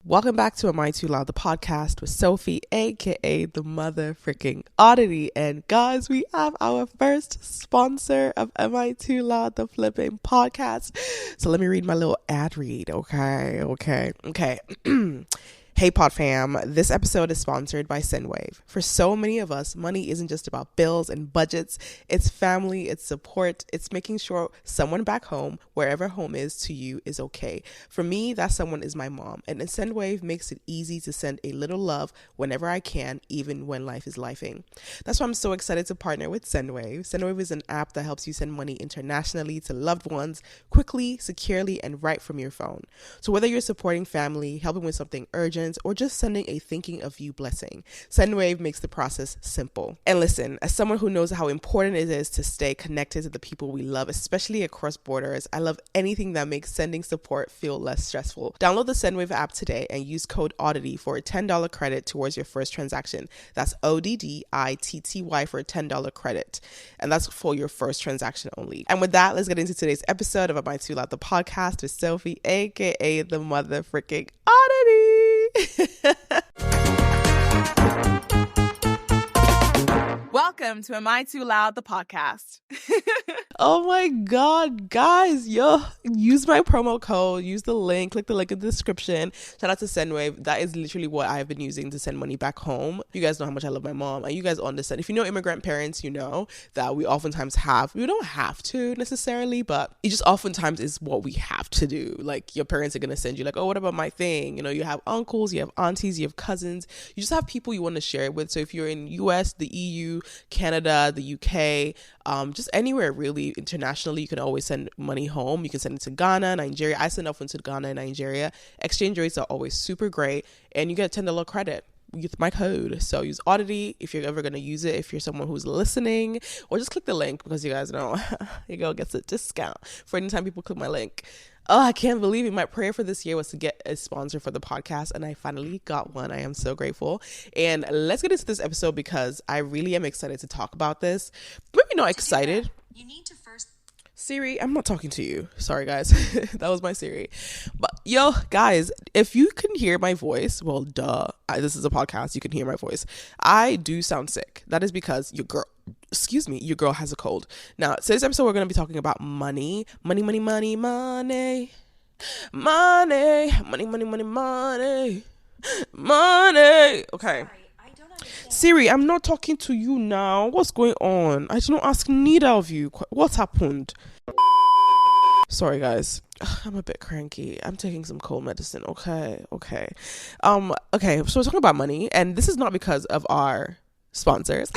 Welcome back to Am I Too Loud, the podcast with Sophie, aka the mother freaking Odditty. And guys, we have our first sponsor of Am I Too Loud, the flipping podcast. So let me read my little ad read. Okay. Hey Pod Fam, this episode is sponsored by Sendwave. For so many of us, money isn't just about bills and budgets. It's family, it's support, it's making sure someone back home, wherever home is to you, is okay. For me, that someone is my mom, and Sendwave makes it easy to send a little love whenever I can, even when life is lifing. That's why I'm so excited to partner with Sendwave. Sendwave is an app that helps you send money internationally to loved ones quickly, securely, and right from your phone. So whether you're supporting family, helping with something urgent, or just sending a thinking of you blessing, Sendwave makes the process simple. And listen, as someone who knows how important it is to stay connected to the people we love, especially across borders, I love anything that makes sending support feel less stressful. Download the Sendwave app today and use code Odditty for a $10 credit towards your first transaction. That's ODDITTY for a $10 credit. And that's for your first transaction only. And with that, let's get into today's episode of Am I Too Loud, the podcast with Sophie, aka the mother freaking Odditty. Welcome to Am I Too Loud, the podcast. Oh my God, guys, use my promo code, use the link, click the link in the description. Shout out to Sendwave. That is literally what I've been using to send money back home. You guys know how much I love my mom, and you guys understand. If you know immigrant parents, you know that we don't have to necessarily, but it just oftentimes is what we have to do. Like, your parents are going to send you like, oh, what about my thing? You know, you have uncles, you have aunties, you have cousins. You just have people you want to share it with. So if you're in US, the EU, Canada, the UK, just anywhere really internationally, you can always send money home. You can send it to Ghana, Nigeria. I send often to Ghana and Nigeria. Exchange rates are always super great, and you get a $10 credit with my code. So use Odditty if you're ever going to use it, if you're someone who's listening, or just click the link because you guys know your girl gets a discount for any time people click my link. Oh, I can't believe it. My prayer for this year was to get a sponsor for the podcast, and I finally got one. I am so grateful. And let's get into this episode because I really am excited to talk about this. Maybe not excited. You need to first... Siri, I'm not talking to you. Sorry, guys. That was my Siri. But yo, guys, if you can hear my voice, well, this is a podcast. You can hear my voice. I do sound sick. That is because your girl has a cold. Now, today's episode, we're going to be talking about money. Money. Okay. Siri, I'm not talking to you now. What's going on? I did not ask neither of you. What happened? Sorry, guys. I'm a bit cranky. I'm taking some cold medicine. Okay. So we're talking about money, and this is not because of our sponsors.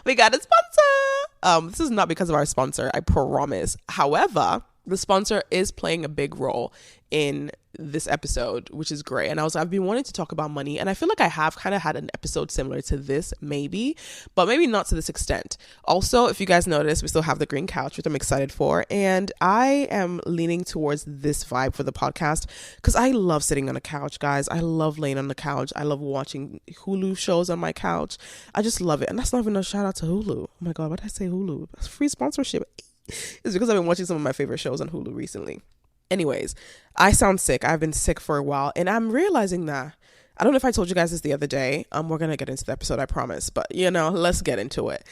We got a sponsor. This is not because of our sponsor, I promise. However, the sponsor is playing a big role in this episode, which is great. And I've been wanting to talk about money, and I feel like I have kind of had an episode similar to this, but maybe not to this extent. Also, if you guys notice, we still have the green couch, which I'm excited for. And I am leaning towards this vibe for the podcast because I love sitting on a couch, guys. I love laying on the couch. I love watching Hulu shows on my couch. I just love it. And that's not even a shout out to Hulu. Oh my God, why did I say Hulu? That's free sponsorship. It's because I've been watching some of my favorite shows on Hulu recently. Anyways, I sound sick. I've been sick for a while, and I'm realizing that. I don't know if I told you guys this the other day. We're going to get into the episode, I promise. But, let's get into it.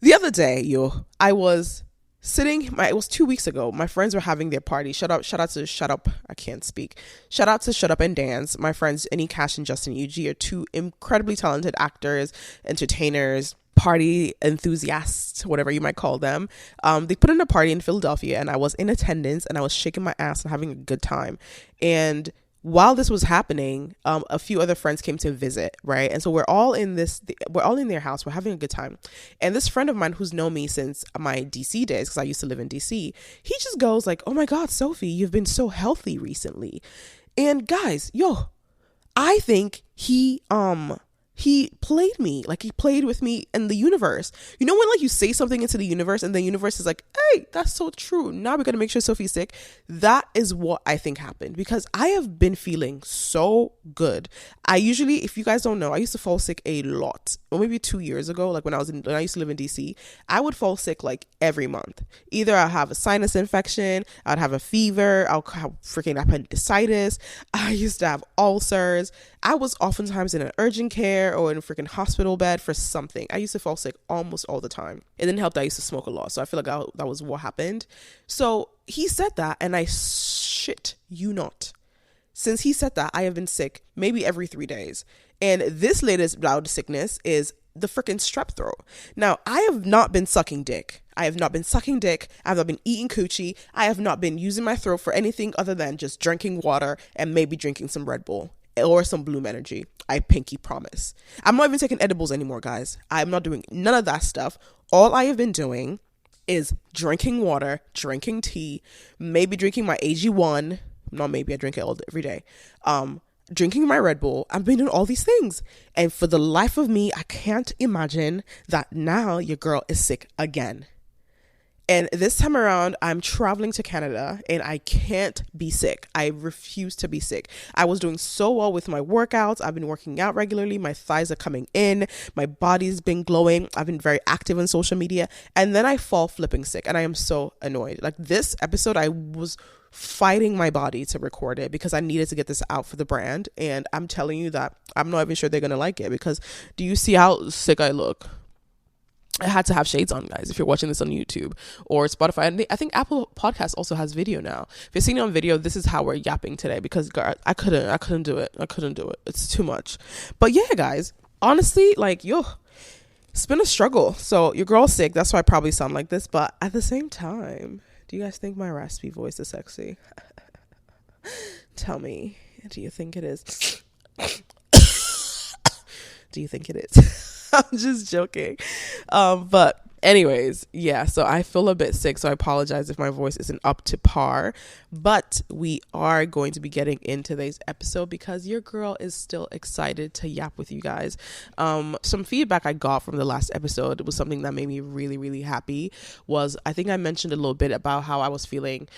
The other day, it was 2 weeks ago. My friends were having their party. Shout out to Shut Up. I can't speak. Shout out to Shut Up and Dance. My friends, Annie Cash and Justin UG, are two incredibly talented actors, entertainers, party enthusiasts, whatever you might call them. They put in a party in Philadelphia, and I was in attendance, and I was shaking my ass and having a good time. And while this was happening, a few other friends came to visit, right? And so we're all in their house. We're having a good time. And this friend of mine who's known me since my DC days, because I used to live in DC, he just goes like, oh my God, Sophie, you've been so healthy recently. And guys, I think he he played me. Like, he played with me in the universe. You know when, like, you say something into the universe and the universe is like, hey, that's so true. Now we're going to make sure Sophie's sick. That is what I think happened, because I have been feeling so good. I usually, if you guys don't know, I used to fall sick a lot. Or maybe 2 years ago, like when I used to live in DC, I would fall sick like every month. Either I'll have a sinus infection, I'd have a fever, I'll have freaking appendicitis. I used to have ulcers. I was oftentimes in an urgent care or in a freaking hospital bed for something. I used to fall sick almost all the time. It didn't help that I used to smoke a lot. So I feel like that was what happened. So he said that, and I shit you not. Since he said that, I have been sick maybe every 3 days. And this latest bout of sickness is the freaking strep throat. Now, I have not been sucking dick. I have not been eating coochie. I have not been using my throat for anything other than just drinking water and maybe drinking some Red Bull or some Bloom Energy. I pinky promise. I'm not even taking edibles anymore, guys. I'm not doing none of that stuff. All I have been doing is drinking water, drinking tea, maybe drinking my AG1. Not maybe, I drink it every day. Drinking my Red Bull. I've been doing all these things. And for the life of me, I can't imagine that now your girl is sick again. And this time around, I'm traveling to Canada and I can't be sick. I refuse to be sick. I was doing so well with my workouts. I've been working out regularly. My thighs are coming in. My body's been glowing. I've been very active on social media. And then I fall flipping sick and I am so annoyed. Like this episode, I was fighting my body to record it because I needed to get this out for the brand. And I'm telling you that I'm not even sure they're going to like it, because do you see how sick I look? I had to have shades on, guys, if you're watching this on YouTube or Spotify. And I think Apple Podcasts also has video now. If you're seeing it on video, this is how we're yapping today, because I couldn't do it. It's too much. But yeah, guys, honestly, like, it's been a struggle. So your girl's sick. That's why I probably sound like this. But at the same time, do you guys think my raspy voice is sexy? Tell me, do you think it is? Do you think it is? I'm just joking. But anyways, yeah, so I feel a bit sick, so I apologize if my voice isn't up to par, but we are going to be getting into today's episode because your girl is still excited to yap with you guys. Some feedback I got from the last episode was something that made me really, really happy. Was, I think I mentioned a little bit about how I was feeling,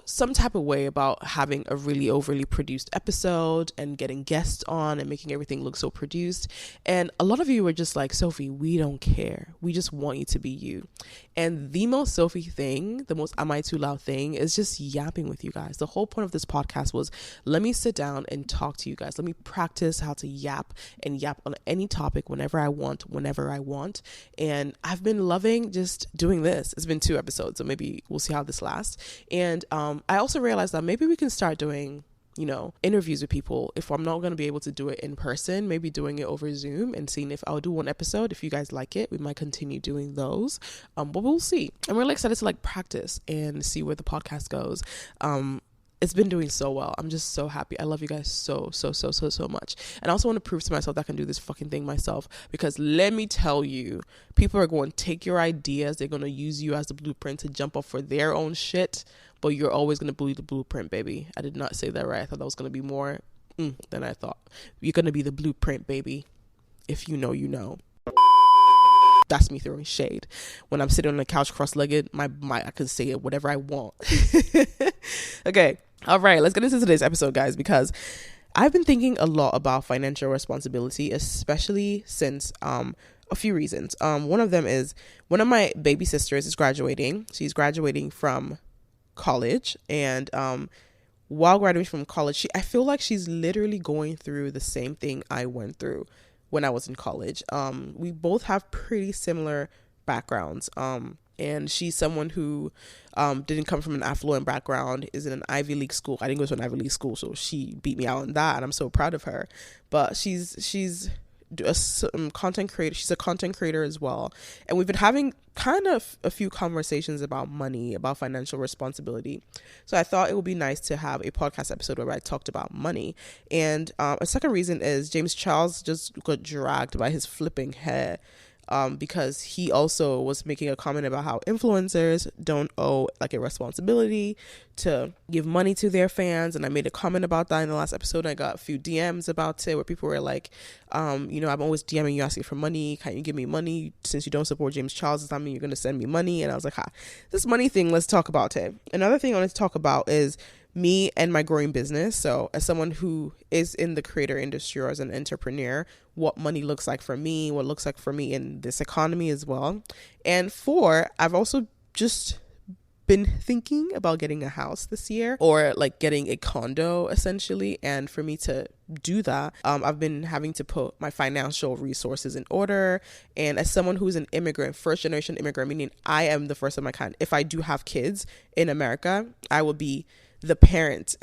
some type of way about having a really overly produced episode and getting guests on and making everything look so produced. And a lot of you were just like, Sophie, we don't care. We just want you to be you. And the most Sophie thing, the most Am I Too Loud thing, is just yapping with you guys. The whole point of this podcast was, let me sit down and talk to you guys. Let me practice how to yap on any topic whenever I want. And I've been loving just doing this. It's been 2 episodes, so maybe we'll see how this lasts. And I also realized that maybe we can start doing interviews with people. If I'm not going to be able to do it in person, maybe doing it over Zoom and seeing if I'll do one episode. If you guys like it, we might continue doing those. But we'll see. I'm really excited to practice and see where the podcast goes. It's been doing so well. I'm just so happy. I love you guys so much. And I also want to prove to myself that I can do this fucking thing myself, because let me tell you, people are going to take your ideas. They're going to use you as the blueprint to jump up for their own shit, but you're always going to believe the blueprint, baby. I did not say that right. I thought that was going to be more than I thought. You're going to be the blueprint, baby. If you know, you know. That's me throwing shade. When I'm sitting on the couch cross-legged, I can say it whatever I want. Okay. All right. Let's get into today's episode, guys, because I've been thinking a lot about financial responsibility, especially since a few reasons. One of them is one of my baby sisters is graduating. She's graduating from college, and while graduating from college, I feel like she's literally going through the same thing I went through when I was in college. We both have pretty similar backgrounds. And she's someone who didn't come from an affluent background, is in an Ivy League school. I didn't go to an Ivy League school, so she beat me out on that, and I'm so proud of her. But she's a content creator. She's a content creator as well. And we've been having kind of a few conversations about money, about financial responsibility. So I thought it would be nice to have a podcast episode where I talked about money. And a second reason is James Charles just got dragged by his flipping hair. because he also was making a comment about how influencers don't owe like a responsibility to give money to their fans. And I made a comment about that in the last episode. I got a few DMs about it where people were like, I'm always DMing you asking for money. Can't you give me money? Since you don't support James Charles, does that mean you're going to send me money? And I was like, this money thing, let's talk about it. Another thing I want to talk about is me and my growing business. So as someone who is in the creator industry or as an entrepreneur, what money looks like for me, what looks like for me in this economy as well. And 4, I've also just been thinking about getting a house this year, or like getting a condo essentially. And for me to do that, I've been having to put my financial resources in order. And as someone who's an immigrant, first generation immigrant, meaning I am the first of my kind, if I do have kids in America, I will be the parent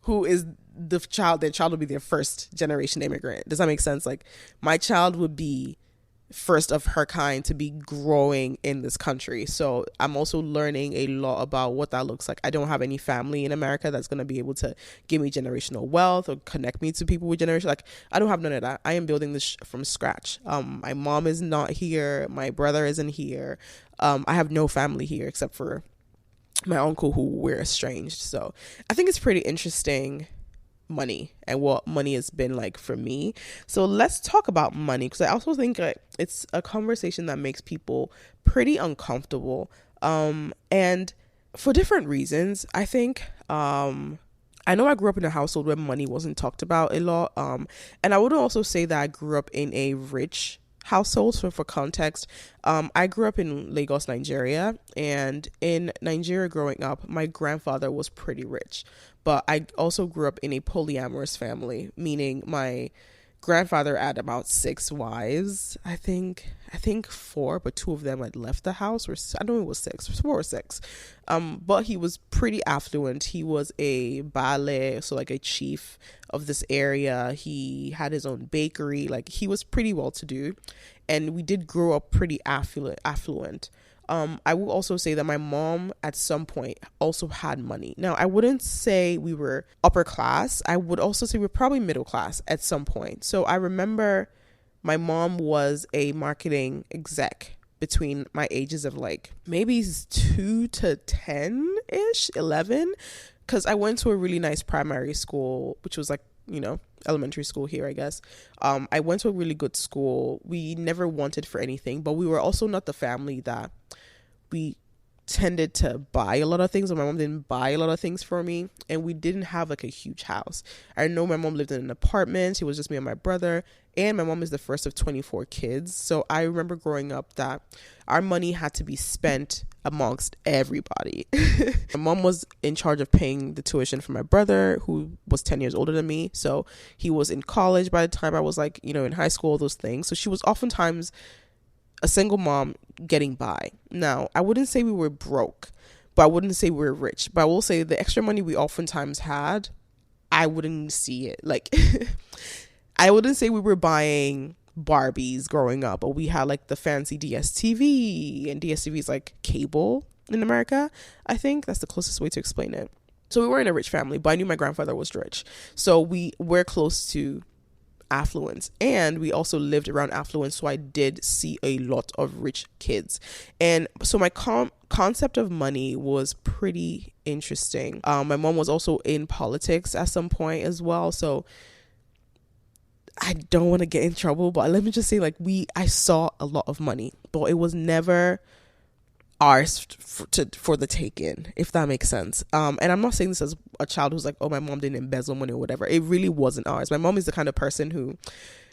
who is the child. Their child will be their first generation immigrant. Does that make sense? Like, my child would be first of her kind to be growing in this country. So I'm also learning a lot about what that looks like. I don't have any family in America that's going to be able to give me generational wealth or connect me to people with generation. Like, I don't have none of that. I am building this from scratch. My mom is not here. My brother isn't here. I have no family here except for my uncle, who we're estranged. So I think it's pretty interesting, money and what money has been like for me. So let's talk about money, because I also think it's a conversation that makes people pretty uncomfortable, and for different reasons. I think I know I grew up in a household where money wasn't talked about a lot, and I would also say that I grew up in a rich household. So for context, I grew up in Lagos, Nigeria, and in Nigeria growing up, my grandfather was pretty rich, but I also grew up in a polyamorous family, meaning my grandfather had about 6 wives. I think 4, but 2 of them had left the house, or I don't know, it was 6, 4 or 6. But he was pretty affluent. He was a bale, so like a chief of this area. He had his own bakery. Like, he was pretty well to do, and we did grow up pretty affluent. I will also say that my mom at some point also had money. Now, I wouldn't say we were upper class. I would also say we were probably middle class at some point. So I remember my mom was a marketing exec between my ages of like maybe 2 to 10-ish, 11, because I went to a really nice primary school, which was like, elementary school here, I guess. I went to a really good school. We never wanted for anything, but we were also not the family that we tended to buy a lot of things, or my mom didn't buy a lot of things for me, and we didn't have like a huge house. I know my mom lived in an apartment. It was just me and my brother, and my mom is the first of 24 kids. So I remember growing up that our money had to be spent amongst everybody. My mom was in charge of paying the tuition for my brother, who was 10 years older than me. So he was in college by the time I was like, in high school, those things. So she was oftentimes a single mom getting by. Now, I wouldn't say we were broke, but I wouldn't say we were rich. But I will say the extra money we oftentimes had, I wouldn't see it. Like, I wouldn't say we were buying Barbies growing up, but we had like the fancy DSTV, and DSTV is like cable in America. I think that's the closest way to explain it. So we were in a rich family, but I knew my grandfather was rich. So we were close to affluence, and we also lived around affluence, so I did see a lot of rich kids. And so my concept of money was pretty interesting. My mom was also in politics at some point as well, so I don't want to get in trouble, but let me just say, like, I saw a lot of money, but it was never ours for the taking, if that makes sense. And I'm not saying this as a child who's like, oh, my mom didn't embezzle money or whatever. It really wasn't ours. My mom is the kind of person who,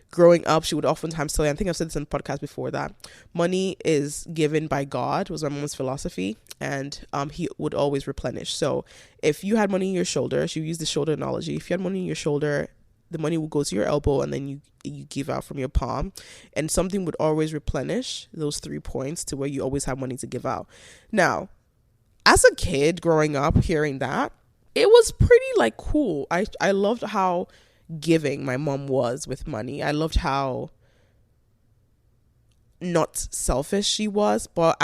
growing up, she would oftentimes tell you, I think I've said this in the podcast before, that money is given by God, was my mom's philosophy, and he would always replenish. So if you had money in your shoulder, she used the shoulder analogy. If you had money in your shoulder, the money would go to your elbow, and then you give out from your palm, and something would always replenish those 3 points to where you always have money to give out. Now, as a kid growing up, hearing that, it was pretty like cool. I loved how giving my mom was with money. I loved how not selfish she was, but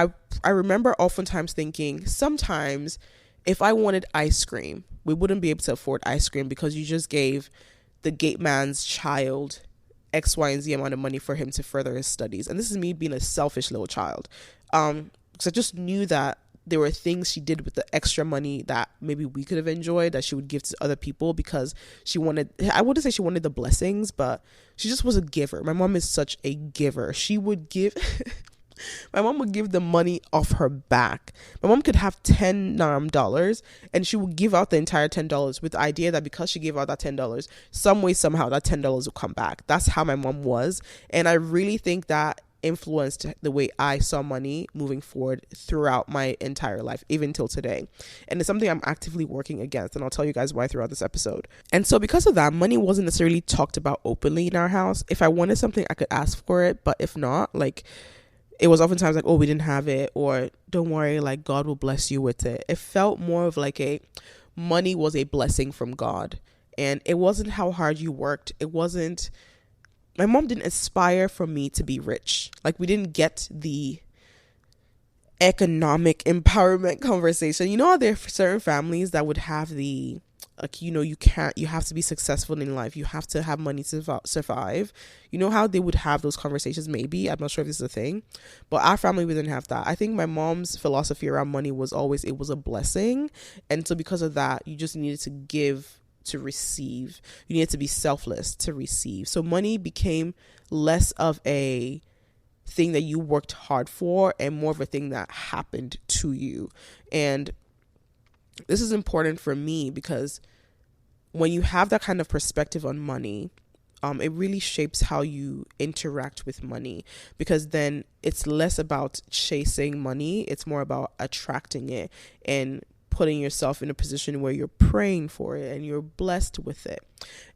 I remember oftentimes thinking, sometimes if I wanted ice cream, we wouldn't be able to afford ice cream because you just gave the gate man's child X, Y, and Z amount of money for him to further his studies. And this is me being a selfish little child. Because I just knew that there were things she did with the extra money that maybe we could have enjoyed that she would give to other people because she wanted, I wouldn't say she wanted the blessings, but she just was a giver. My mom is such a giver. She would give, my mom would give the money off her back. My mom could have $10 and she would give out the entire $10 with the idea that because she gave out that $10, some way, somehow that $10 will come back. That's how my mom was. And I really think that influenced the way I saw money moving forward throughout my entire life, even till today. And it's something I'm actively working against, and I'll tell you guys why throughout this episode. And so because of that, money wasn't necessarily talked about openly in our house. If I wanted something, I could ask for it, but if not, like, it was oftentimes like, oh, we didn't have it, or don't worry, like, God will bless you with it. It felt more of like money was a blessing from God, and it wasn't how hard you worked. It wasn't, my mom didn't aspire for me to be rich. Like, we didn't get the economic empowerment conversation. You know how there are certain families that would have the, like, you know, you have to be successful in life. You have to have money to survive. You know how they would have those conversations? Maybe. I'm not sure if this is a thing. But our family, we didn't have that. I think my mom's philosophy around money was always, it was a blessing. And so because of that, you just needed to give to receive. You needed to be selfless to receive. So money became less of a thing that you worked hard for and more of a thing that happened to you. And this is important for me because when you have that kind of perspective on money, it really shapes how you interact with money, because then it's less about chasing money. It's more about attracting it and putting yourself in a position where you're praying for it and you're blessed with it.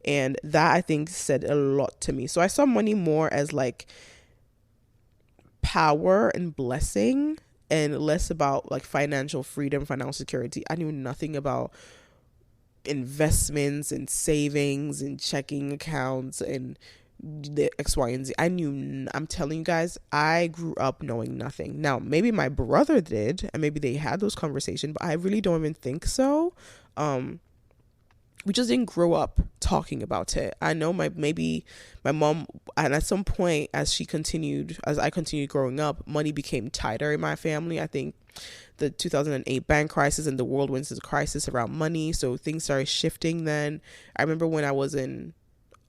And that, I think, said a lot to me. So I saw money more as like power and blessing, and less about like financial freedom, financial security. I knew nothing about investments and savings and checking accounts and the X, Y, and Z. I'm telling you guys, I grew up knowing nothing. Now, maybe my brother did, and maybe they had those conversations, but I really don't even think so. We just didn't grow up talking about it. I know maybe my mom, and at some point as I continued growing up, money became tighter in my family. I think the 2008 bank crisis and the world went into a crisis around money. So things started shifting then. I remember when I was in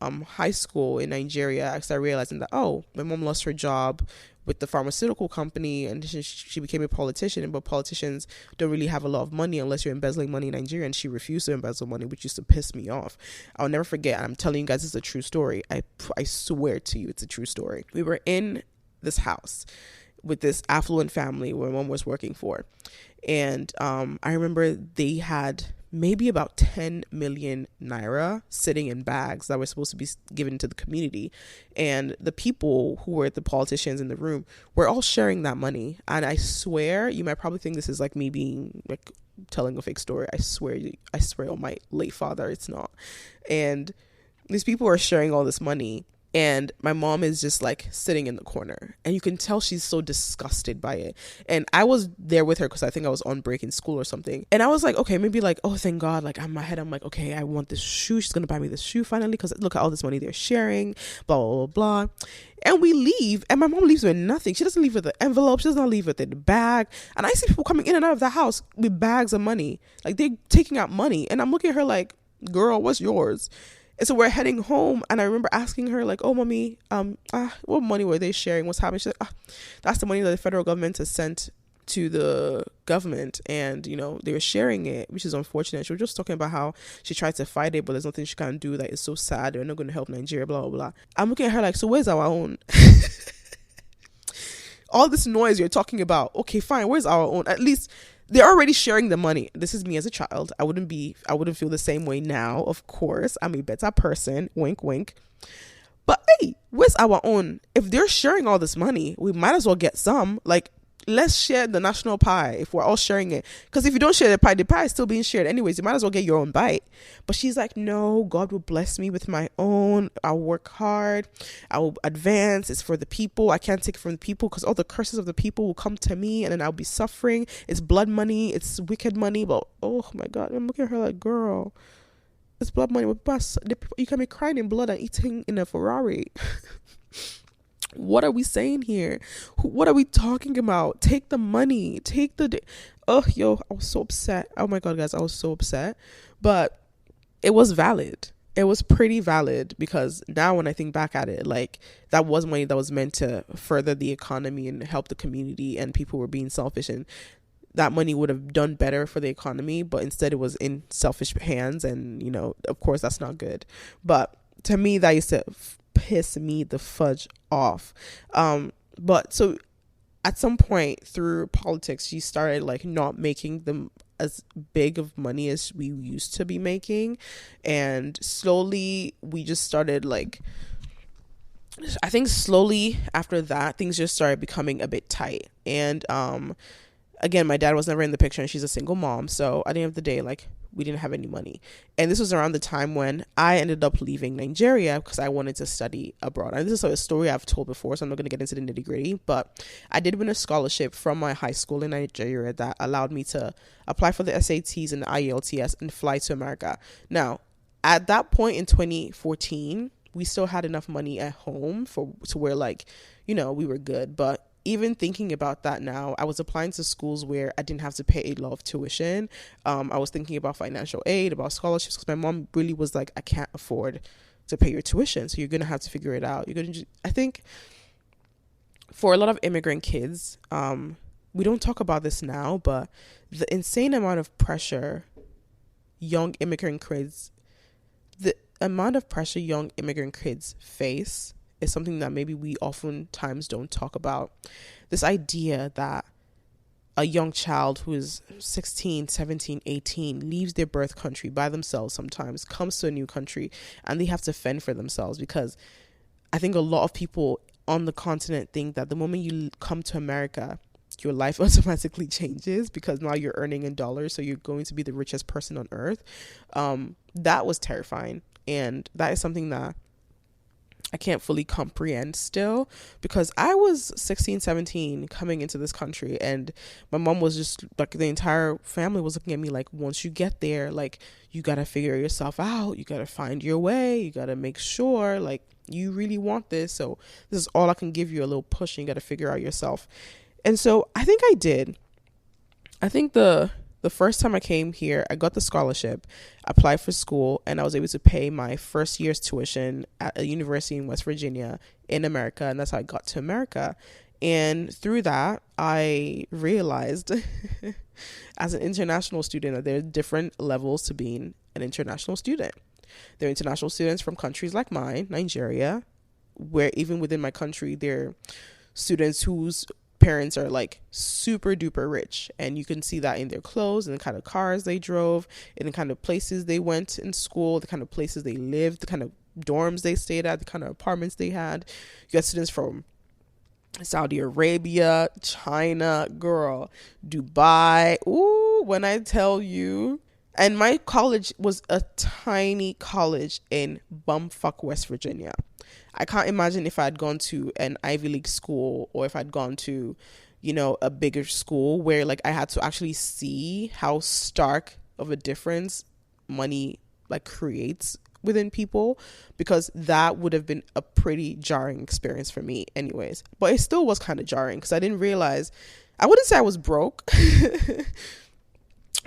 high school in Nigeria, I started realizing that, oh, my mom lost her job with the pharmaceutical company and she became a politician, but politicians don't really have a lot of money unless you're embezzling money in Nigeria, and she refused to embezzle money, which used to piss me off. I'll never forget, I'm telling you guys, it's a true story. I swear to you, it's a true story. We were in this house with this affluent family where mom was working for, and I remember they had maybe about 10 million naira sitting in bags that were supposed to be given to the community. And the people who were the politicians in the room were all sharing that money. And I swear, you might probably think this is like me being like telling a fake story. I swear on my late father, it's not. And these people are sharing all this money. And my mom is just like sitting in the corner, and you can tell she's so disgusted by it. And I was there with her because I think I was on break in school or something. And I was like, okay, maybe like, oh, thank God. Like in my head, I'm like, okay, I want this shoe. She's going to buy me this shoe finally, because look at all this money they're sharing, blah, blah, blah, blah. And we leave, and my mom leaves with nothing. She doesn't leave with the envelope. She does not leave with the bag. And I see people coming in and out of the house with bags of money. Like they're taking out money. And I'm looking at her like, girl, what's yours? And so we're heading home, and I remember asking her like, oh, mommy, what money were they sharing? What's happening? She's like, that's the money that the federal government has sent to the government, and, you know, they were sharing it, which is unfortunate. She was just talking about how she tried to fight it, but there's nothing she can do. Like, it's so sad. They're not going to help Nigeria, blah, blah, blah. I'm looking at her like, so where's our own? All this noise you're talking about. Okay, fine. Where's our own? At least they're already sharing the money. This is me as a child. I wouldn't feel the same way now. Of course, I'm a better person. Wink, wink. But hey, where's our own? If they're sharing all this money, we might as well get some. Like, let's share the national pie if we're all sharing it. Because if you don't share the pie is still being shared anyways. You might as well get your own bite. But she's like, no, God will bless me with my own. I'll work hard. I'll advance. It's for the people. I can't take it from the people because all the curses of the people will come to me, and then I'll be suffering. It's blood money. It's wicked money. But oh my God, I'm looking at her like, girl, It's blood money. You can be crying in blood and eating in a Ferrari. What are we saying here? What are we talking about? Take the money. Oh, yo, I was so upset. Oh my God, guys, I was so upset. But it was valid. It was pretty valid, because now when I think back at it, like, that was money that was meant to further the economy and help the community, and people were being selfish, and that money would have done better for the economy, but instead it was in selfish hands, and, you know, of course that's not good. But to me, that used to piss me the fudge off. But so at some point through politics, she started like not making them as big of money as we used to be making, and slowly we just started like, I think slowly after that things just started becoming a bit tight. And again, my dad was never in the picture, and she's a single mom, so at the end of the day, like, we didn't have any money. And this was around the time when I ended up leaving Nigeria because I wanted to study abroad. And this is a story I've told before, so I'm not going to get into the nitty gritty, but I did win a scholarship from my high school in Nigeria that allowed me to apply for the SATs and the IELTS and fly to America. Now, at that point in 2014, we still had enough money at home to where, like, you know, we were good. But even thinking about that now, I was applying to schools where I didn't have to pay a lot of tuition. I was thinking about financial aid, about scholarships, because my mom really was like, I can't afford to pay your tuition, so you're going to have to figure it out. I think for a lot of immigrant kids, we don't talk about this now, but the insane amount of pressure young immigrant kids face is something that maybe we oftentimes don't talk about. This idea that a young child who is 16, 17, 18 leaves their birth country by themselves sometimes, comes to a new country, and they have to fend for themselves, because I think a lot of people on the continent think that the moment you come to America, your life automatically changes because now you're earning in dollars, so you're going to be the richest person on earth. That was terrifying, and that is something that I can't fully comprehend still, because I was 16, 17 coming into this country, and my mom was just like, the entire family was looking at me like, once you get there, like, you got to figure yourself out. You got to find your way. You got to make sure, like, you really want this. So this is all I can give you, a little push, and you got to figure out yourself. And so I think I did. I think the first time I came here, I got the scholarship, applied for school, and I was able to pay my first year's tuition at a university in West Virginia in America. And that's how I got to America. And through that, I realized as an international student that there are different levels to being an international student. There are international students from countries like mine, Nigeria, where even within my country, there are students whose parents are like super duper rich, and you can see that in their clothes and the kind of cars they drove, in the kind of places they went in school, the kind of places they lived, the kind of dorms they stayed at, the kind of apartments they had. You got students from Saudi Arabia, China, girl, Dubai. Ooh, when I tell you. And my college was a tiny college in bumfuck West Virginia. I can't imagine if I'd gone to an Ivy League school, or if I'd gone to, you know, a bigger school where like I had to actually see how stark of a difference money like creates within people, because that would have been a pretty jarring experience for me anyways. But it still was kind of jarring, because I didn't realize, I wouldn't say I was broke.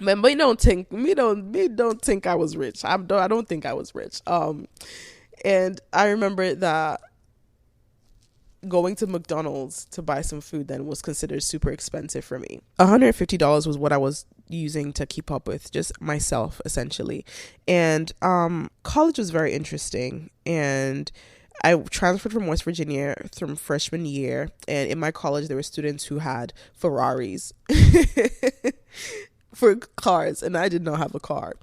Man, but don't think I was rich. I don't think I was rich. And I remember that going to McDonald's to buy some food then was considered super expensive for me. $150 was what I was using to keep up with just myself, essentially. And college was very interesting. And I transferred from West Virginia from freshman year. And in my college, there were students who had Ferraris for cars, and I did not have a car.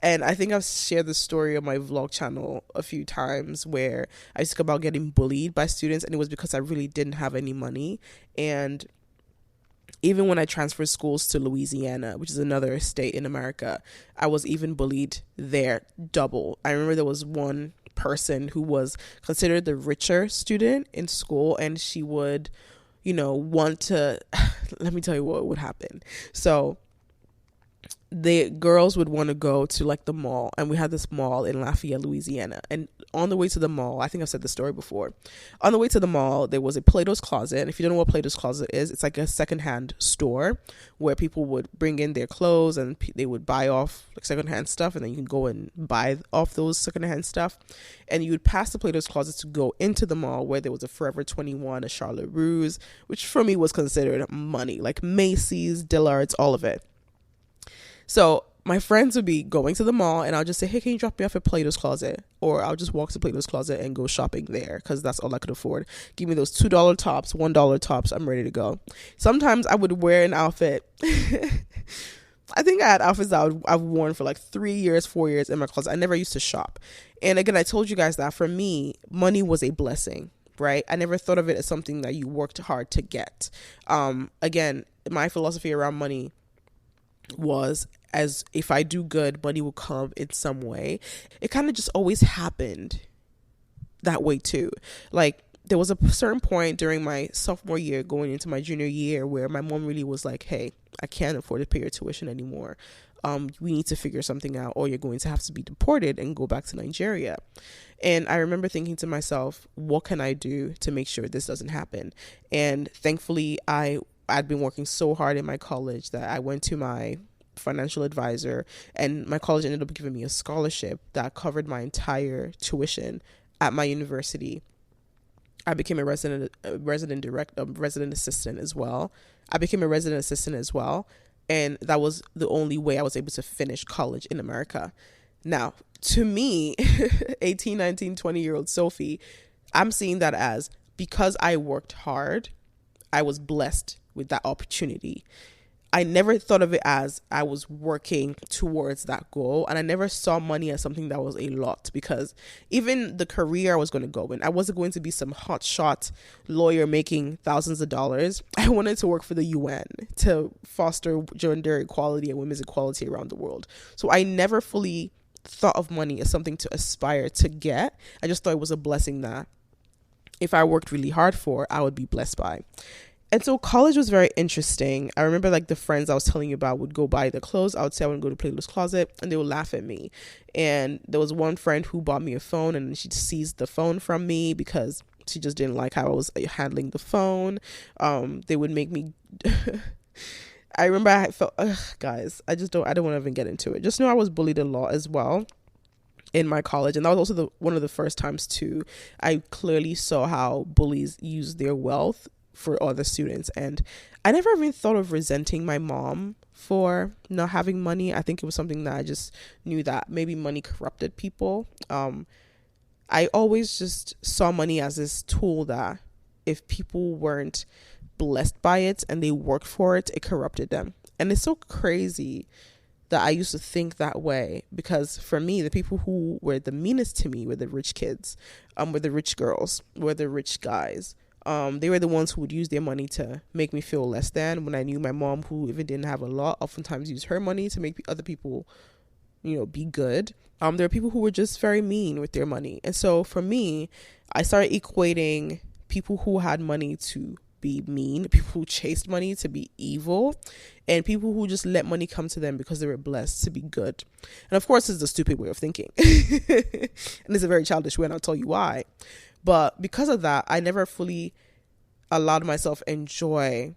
And I think I've shared the story on my vlog channel a few times where I used to talk about getting bullied by students, and it was because I really didn't have any money. And even when I transferred schools to Louisiana, which is another state in America, I was even bullied there double. I remember there was one person who was considered the richer student in school, and she would, you know, want to, let me tell you what would happen. So the girls would want to go to like the mall, and we had this mall in Lafayette, Louisiana. And on the way to the mall, I think I've said this story before. On the way to the mall, there was a Plato's Closet. And if you don't know what Plato's Closet is, it's like a secondhand store where people would bring in their clothes and they would buy off like secondhand stuff, and then you can go and buy off those secondhand stuff. And you would pass the Plato's Closet to go into the mall, where there was a Forever 21, a Charlotte Russe, which for me was considered money, like Macy's, Dillard's, all of it. So my friends would be going to the mall, and I'll just say, hey, can you drop me off at Plato's Closet? Or I'll just walk to Plato's Closet and go shopping there, because that's all I could afford. Give me those $2 tops, $1 tops. I'm ready to go. Sometimes I would wear an outfit. I think I had outfits that I've worn for like 3 years, 4 years in my closet. I never used to shop. And again, I told you guys that for me, money was a blessing, right? I never thought of it as something that you worked hard to get. Again, my philosophy around money was, as if I do good, money will come in some way. It kind of just always happened that way too. Like, there was a certain point during my sophomore year going into my junior year where my mom really was like, hey, I can't afford to pay your tuition anymore. We need to figure something out, or you're going to have to be deported and go back to Nigeria. And I remember thinking to myself, what can I do to make sure this doesn't happen? And thankfully, I'd been working so hard in my college that I went to my financial advisor, and my college ended up giving me a scholarship that covered my entire tuition at my university. I became a resident assistant as well. And that was the only way I was able to finish college in America. Now, to me, 18, 19, 20-year-old Sophie, I'm seeing that as, because I worked hard, I was blessed with that opportunity. I never thought of it as I was working towards that goal, and I never saw money as something that was a lot, because even the career I was going to go in, I wasn't going to be some hotshot lawyer making thousands of dollars. I wanted to work for the UN to foster gender equality and women's equality around the world. So I never fully thought of money as something to aspire to get. I just thought it was a blessing that if I worked really hard for, I would be blessed by. And so college was very interesting. I remember like the friends I was telling you about would go buy the clothes. I would say I would go to Plato's Closet, and they would laugh at me. And there was one friend who bought me a phone, and she seized the phone from me because she just didn't like how I was handling the phone. They would make me... I remember I felt... guys, I don't want to even get into it. Just know I was bullied a lot as well in my college, and that was also one of the first times too I clearly saw how bullies use their wealth for other students. And I never even thought of resenting my mom for not having money. I think it was something that I just knew that maybe money corrupted people. I always just saw money as this tool that if people weren't blessed by it and they worked for it, it corrupted them. And it's so crazy that I used to think that way, because for me, the people who were the meanest to me were the rich kids, were the rich girls, were the rich guys. They were the ones who would use their money to make me feel less than, when I knew my mom, who even didn't have a lot, oftentimes used her money to make other people, be good. There are people who were just very mean with their money. And so for me, I started equating people who had money to be mean, people who chased money to be evil, and people who just let money come to them because they were blessed to be good. And of course, it's a stupid way of thinking. And it's a very childish way, and I'll tell you why. But because of that, I never fully allowed myself enjoy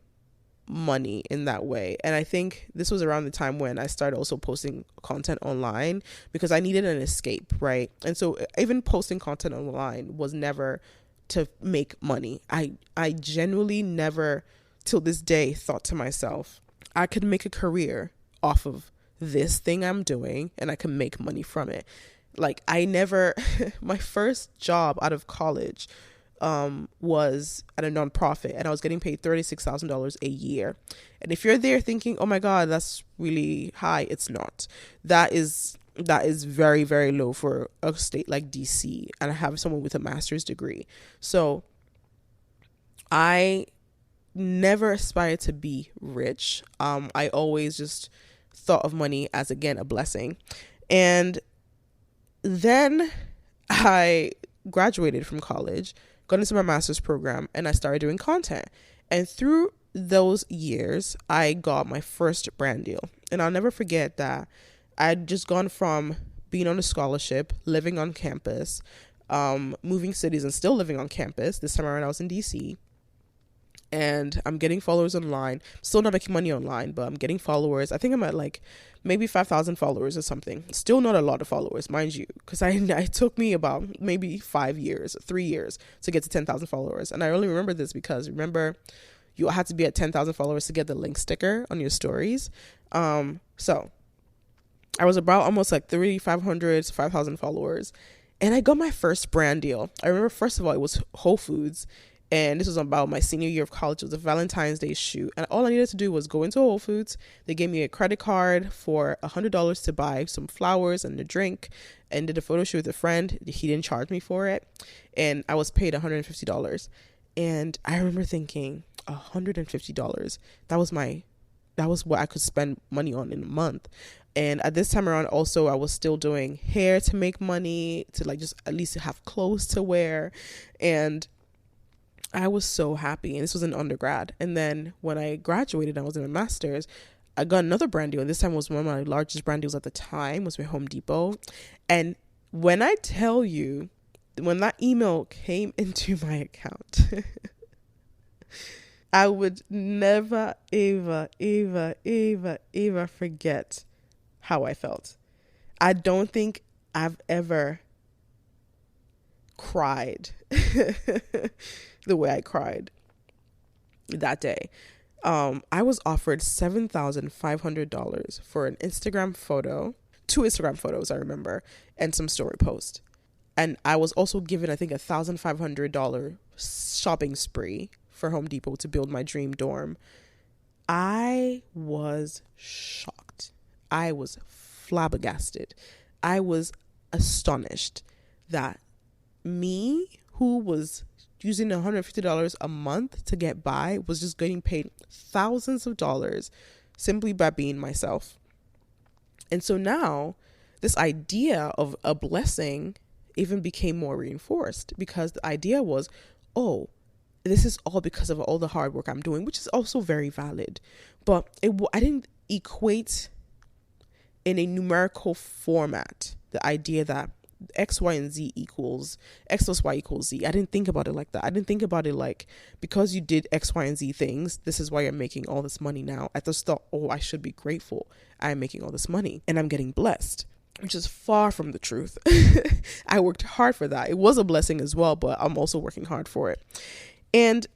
money in that way. And I think this was around the time when I started also posting content online, because I needed an escape, right? And so even posting content online was never to make money. I genuinely never, till this day, thought to myself, I could make a career off of this thing I'm doing, and I can make money from it. Like, I never, my first job out of college was at a nonprofit, and I was getting paid $36,000 a year. And if you're there thinking, oh my God, that's really high, it's not. That is very, very low for a state like DC, and I have someone with a master's degree. So I never aspired to be rich. I always just thought of money as, again, a blessing. And then I graduated from college, got into my master's program, and I started doing content. And through those years, I got my first brand deal. And I'll never forget that I'd just gone from being on a scholarship, living on campus, moving cities and still living on campus. This time around I was in DC, and I'm getting followers online. Still not making money online, but I'm getting followers. I think I'm at like maybe 5,000 followers or something. Still not a lot of followers, mind you, because it took me about maybe 3 years to get to 10,000 followers. And I only remember this because remember, you had to be at 10,000 followers to get the link sticker on your stories. So I was about almost like 3,500 to 5,000 followers, and I got my first brand deal. I remember, first of all, it was Whole Foods, and this was about my senior year of college. It was a Valentine's Day shoot, and all I needed to do was go into Whole Foods. They gave me a credit card for $100 to buy some flowers and a drink, and did a photo shoot with a friend. He didn't charge me for it, and I was paid $150. And I remember thinking, $150. That was what I could spend money on in a month. And at this time around also, I was still doing hair to make money, to like just at least have clothes to wear. And I was so happy. And this was in undergrad. And then when I graduated, I was in my master's, I got another brand deal. And this time was one of my largest brand deals at the time, was with Home Depot. And when I tell you, when that email came into my account, I would never, ever, ever, ever, ever forget how I felt. I don't think I've ever cried the way I cried that day. I was offered $7,500 for an Instagram photo, 2 Instagram photos, I remember, and some story posts. And I was also given, I think, $1,500 shopping spree for Home Depot to build my dream dorm. I was shocked. I was flabbergasted. I was astonished that me, who was using $150 a month to get by, was just getting paid thousands of dollars simply by being myself. And so now this idea of a blessing even became more reinforced, because the idea was, oh, this is all because of all the hard work I'm doing, which is also very valid. But I didn't equate in a numerical format the idea that X, Y, and Z equals X plus Y equals Z. I didn't think about it like that. I didn't think about it like, because you did X, Y, and Z things, this is why you're making all this money now. I just thought, oh, I should be grateful. I'm making all this money and I'm getting blessed, which is far from the truth. I worked hard for that. It was a blessing as well, but I'm also working hard for it. And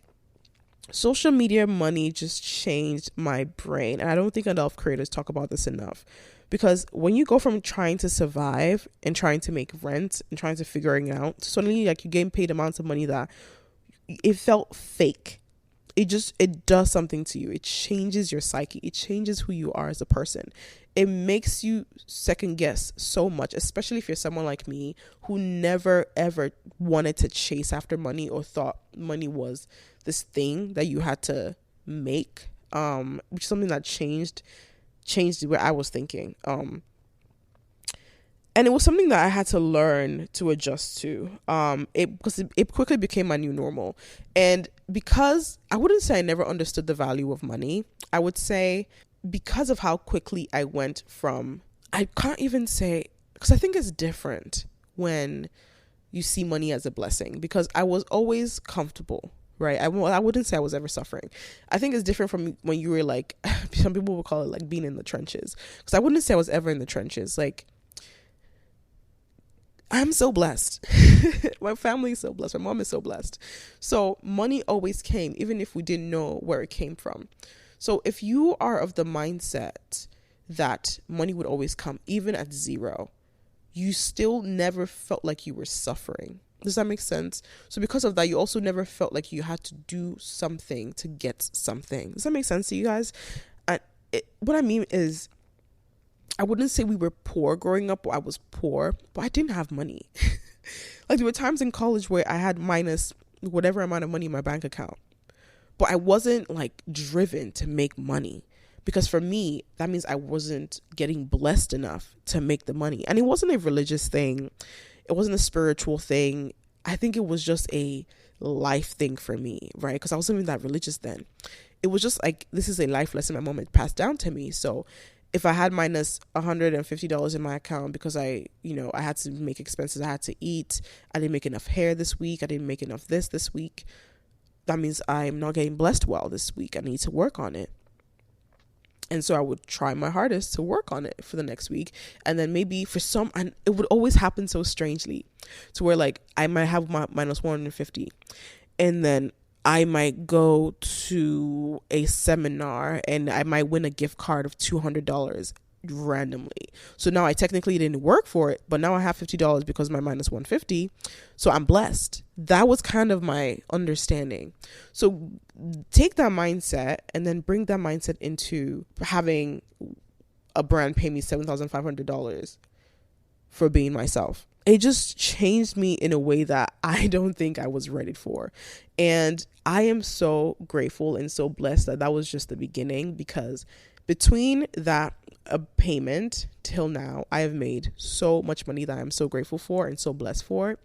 social media money just changed my brain. And I don't think enough creators talk about this enough. Because when you go from trying to survive and trying to make rent and trying to figuring it out, suddenly like you getting paid amounts of money that it felt fake. It does something to you. It changes your psyche. It changes who you are as a person. It makes you second guess so much, especially if you're someone like me who never ever wanted to chase after money or thought money was this thing that you had to make, which is something that changed where I was thinking. And it was something that I had to learn to adjust to, because it quickly became my new normal. And because I wouldn't say I never understood the value of money, I would say because of how quickly I went from, I can't even say, because I think it's different when you see money as a blessing, because I was always comfortable, right? I wouldn't say I was ever suffering. I think it's different from when you were like, some people would call it like being in the trenches, because I wouldn't say I was ever in the trenches. Like, I'm so blessed. My family is so blessed. My mom is so blessed. So money always came, even if we didn't know where it came from. So if you are of the mindset that money would always come, even at zero, you still never felt like you were suffering. Does that make sense? So because of that, you also never felt like you had to do something to get something. Does that make sense to you guys? What I mean is, I wouldn't say we were poor growing up, or I was poor, but I didn't have money. Like, there were times in college where I had minus whatever amount of money in my bank account, but I wasn't like driven to make money, because for me, that means I wasn't getting blessed enough to make the money. And it wasn't a religious thing. It wasn't a spiritual thing. I think it was just a life thing for me, right? Because I wasn't even that religious then. It was just like, this is a life lesson my mom had passed down to me. So if I had minus $150 in my account because I had to make expenses, I had to eat, I didn't make enough hair this week, I didn't make enough this week, that means I'm not getting blessed well this week. I need to work on it. And so I would try my hardest to work on it for the next week. And then maybe for some, and it would always happen so strangely to where like I might have my minus 150 and then I might go to a seminar and I might win a gift card of $200 randomly. So now I technically didn't work for it, but now I have $50 because my minus 150. So I'm blessed. That was kind of my understanding. So take that mindset and then bring that mindset into having a brand pay me $7,500 for being myself. It just changed me in a way that I don't think I was ready for. And I am so grateful and so blessed that that was just the beginning, because between that payment till now, I have made so much money that I'm so grateful for and so blessed for.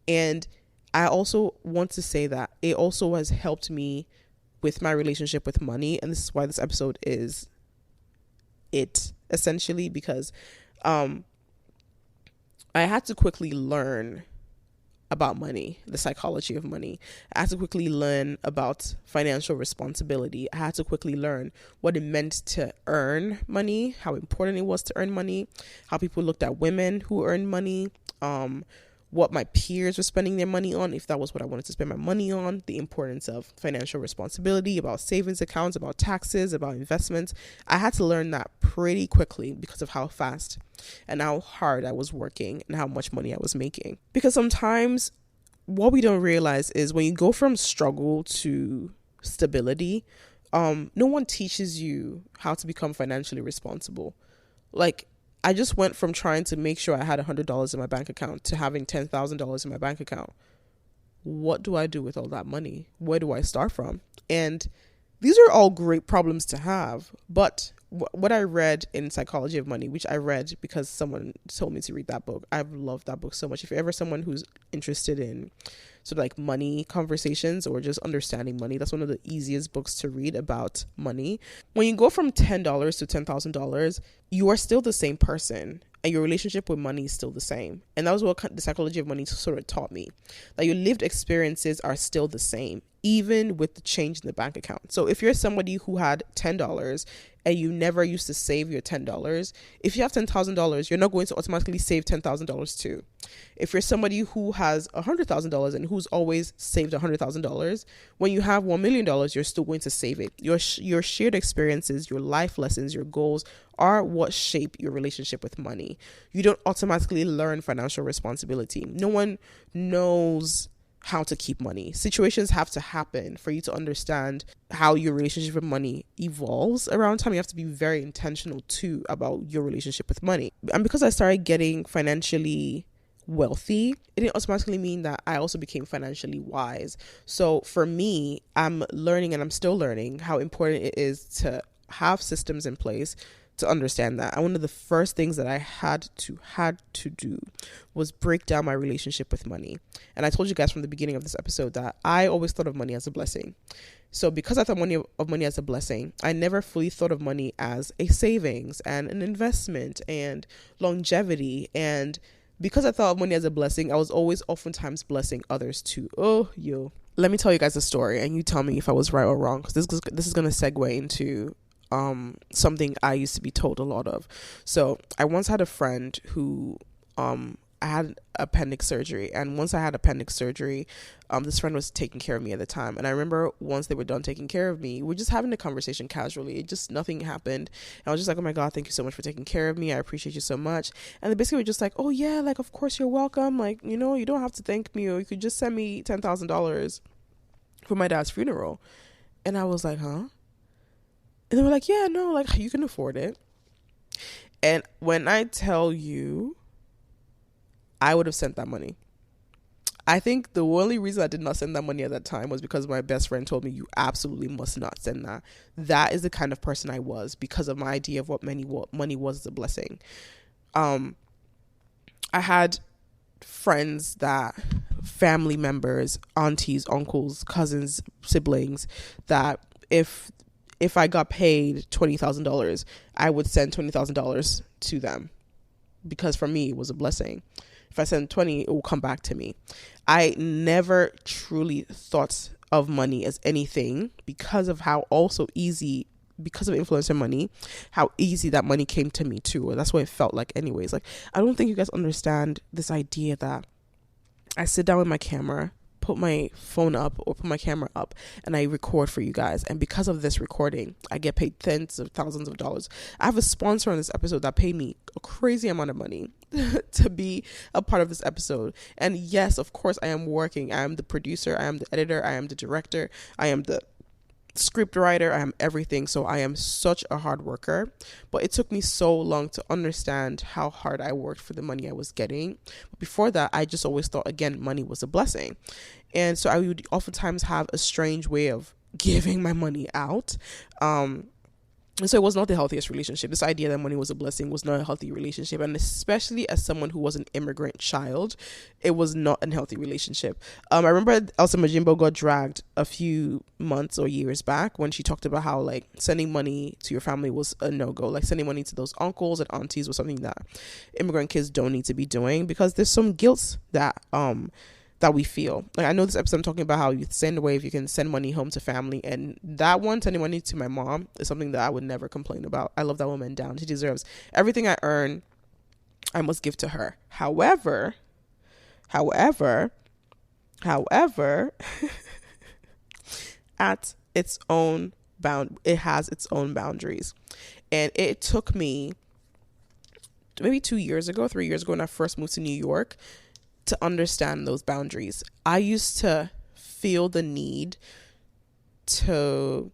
And I also want to say that it also has helped me with my relationship with money. And this is why this episode is it, essentially, because I had to quickly learn about money, the psychology of money. I had to quickly learn about financial responsibility. I had to quickly learn what it meant to earn money, how important it was to earn money, how people looked at women who earned money, what my peers were spending their money on, if that was what I wanted to spend my money on, the importance of financial responsibility, about savings accounts, about taxes, about investments. I had to learn that pretty quickly because of how fast and how hard I was working and how much money I was making. Because sometimes what we don't realize is when you go from struggle to stability, no one teaches you how to become financially responsible. Like, I just went from trying to make sure I had $100 in my bank account to having $10,000 in my bank account. What do I do with all that money? Where do I start from? And these are all great problems to have. But what I read in Psychology of Money, which I read because someone told me to read that book. I've loved that book so much. If you're ever someone who's interested in sort of like money conversations or just understanding money, that's one of the easiest books to read about money. When you go from $10 to $10,000, you are still the same person and your relationship with money is still the same. And that was what the Psychology of Money sort of taught me, that your lived experiences are still the same, even with the change in the bank account. So if you're somebody who had $10 and you never used to save your $10, if you have $10,000, you're not going to automatically save $10,000 too. If you're somebody who has $100,000 and who's always saved $100,000, when you have $1 million, you're still going to save it. Your shared experiences, your life lessons, your goals are what shape your relationship with money. You don't automatically learn financial responsibility. No one knows how to keep money. Situations have to happen for you to understand how your relationship with money evolves around time. You have to be very intentional too about your relationship with money. And because I started getting financially wealthy, it didn't automatically mean that I also became financially wise. So for me, I'm learning, and I'm still learning, how important it is to have systems in place to understand that. And one of the first things that I had to do was break down my relationship with money. And I told you guys from the beginning of this episode that I always thought of money as a blessing. So because I thought of money as a blessing, I never fully thought of money as a savings and an investment and longevity. And because I thought of money as a blessing, I was always oftentimes blessing others too. Let me tell you guys a story and you tell me if I was right or wrong, because this is going to segue into something I used to be told a lot of. So I once had a friend who I had appendix surgery, and once I had appendix surgery, this friend was taking care of me at the time. And I remember once they were done taking care of me, we're just having a conversation casually. Nothing happened. And I was just like, oh my God, thank you so much for taking care of me. I appreciate you so much. And they basically were just like, oh yeah, like, of course you're welcome. Like, you don't have to thank me, or you could just send me $10,000 for my dad's funeral. And I was like, huh? And they were like, yeah, no, like, you can afford it. And when I tell you, I would have sent that money. I think the only reason I did not send that money at that time was because my best friend told me, you absolutely must not send that. That is the kind of person I was, because of my idea of what money was as a blessing. I had friends, that family members, aunties, uncles, cousins, siblings, that if if I got paid $20,000, I would send $20,000 to them, because for me, it was a blessing. If I send 20, it will come back to me. I never truly thought of money as anything, because of how also easy, because of influencer money, how easy that money came to me too. That's what it felt like anyways. Like, I don't think you guys understand this idea that I sit down with my camera, put my phone up or put my camera up, and I record for you guys. And because of this recording, I get paid tens of thousands of dollars. I have a sponsor on this episode that paid me a crazy amount of money to be a part of this episode. And yes, of course, I am working. I am the producer. I am the editor. I am the director. I am the script writer. I am everything. So I am such a hard worker, but it took me so long to understand how hard I worked for the money I was getting. But before that, I just always thought, again, money was a blessing. And so I would oftentimes have a strange way of giving my money out. And so it was not the healthiest relationship. This idea that money was a blessing was not a healthy relationship. And especially as someone who was an immigrant child, it was not a healthy relationship. I remember Elsa Majimbo got dragged a few months or years back when she talked about how, like, sending money to your family was a no-go. Like, sending money to those uncles and aunties was something that immigrant kids don't need to be doing, because there's some guilt that we feel. Like, I know this episode I'm talking about how you Sendwave, you can send money home to family, and that one, sending money to my mom, is something that I would never complain about. I love that woman down. She deserves everything I earn. I must give to her. However, at its own it has its own boundaries. And it took me maybe 3 years ago when I first moved to New York to understand those boundaries. I used to feel the need to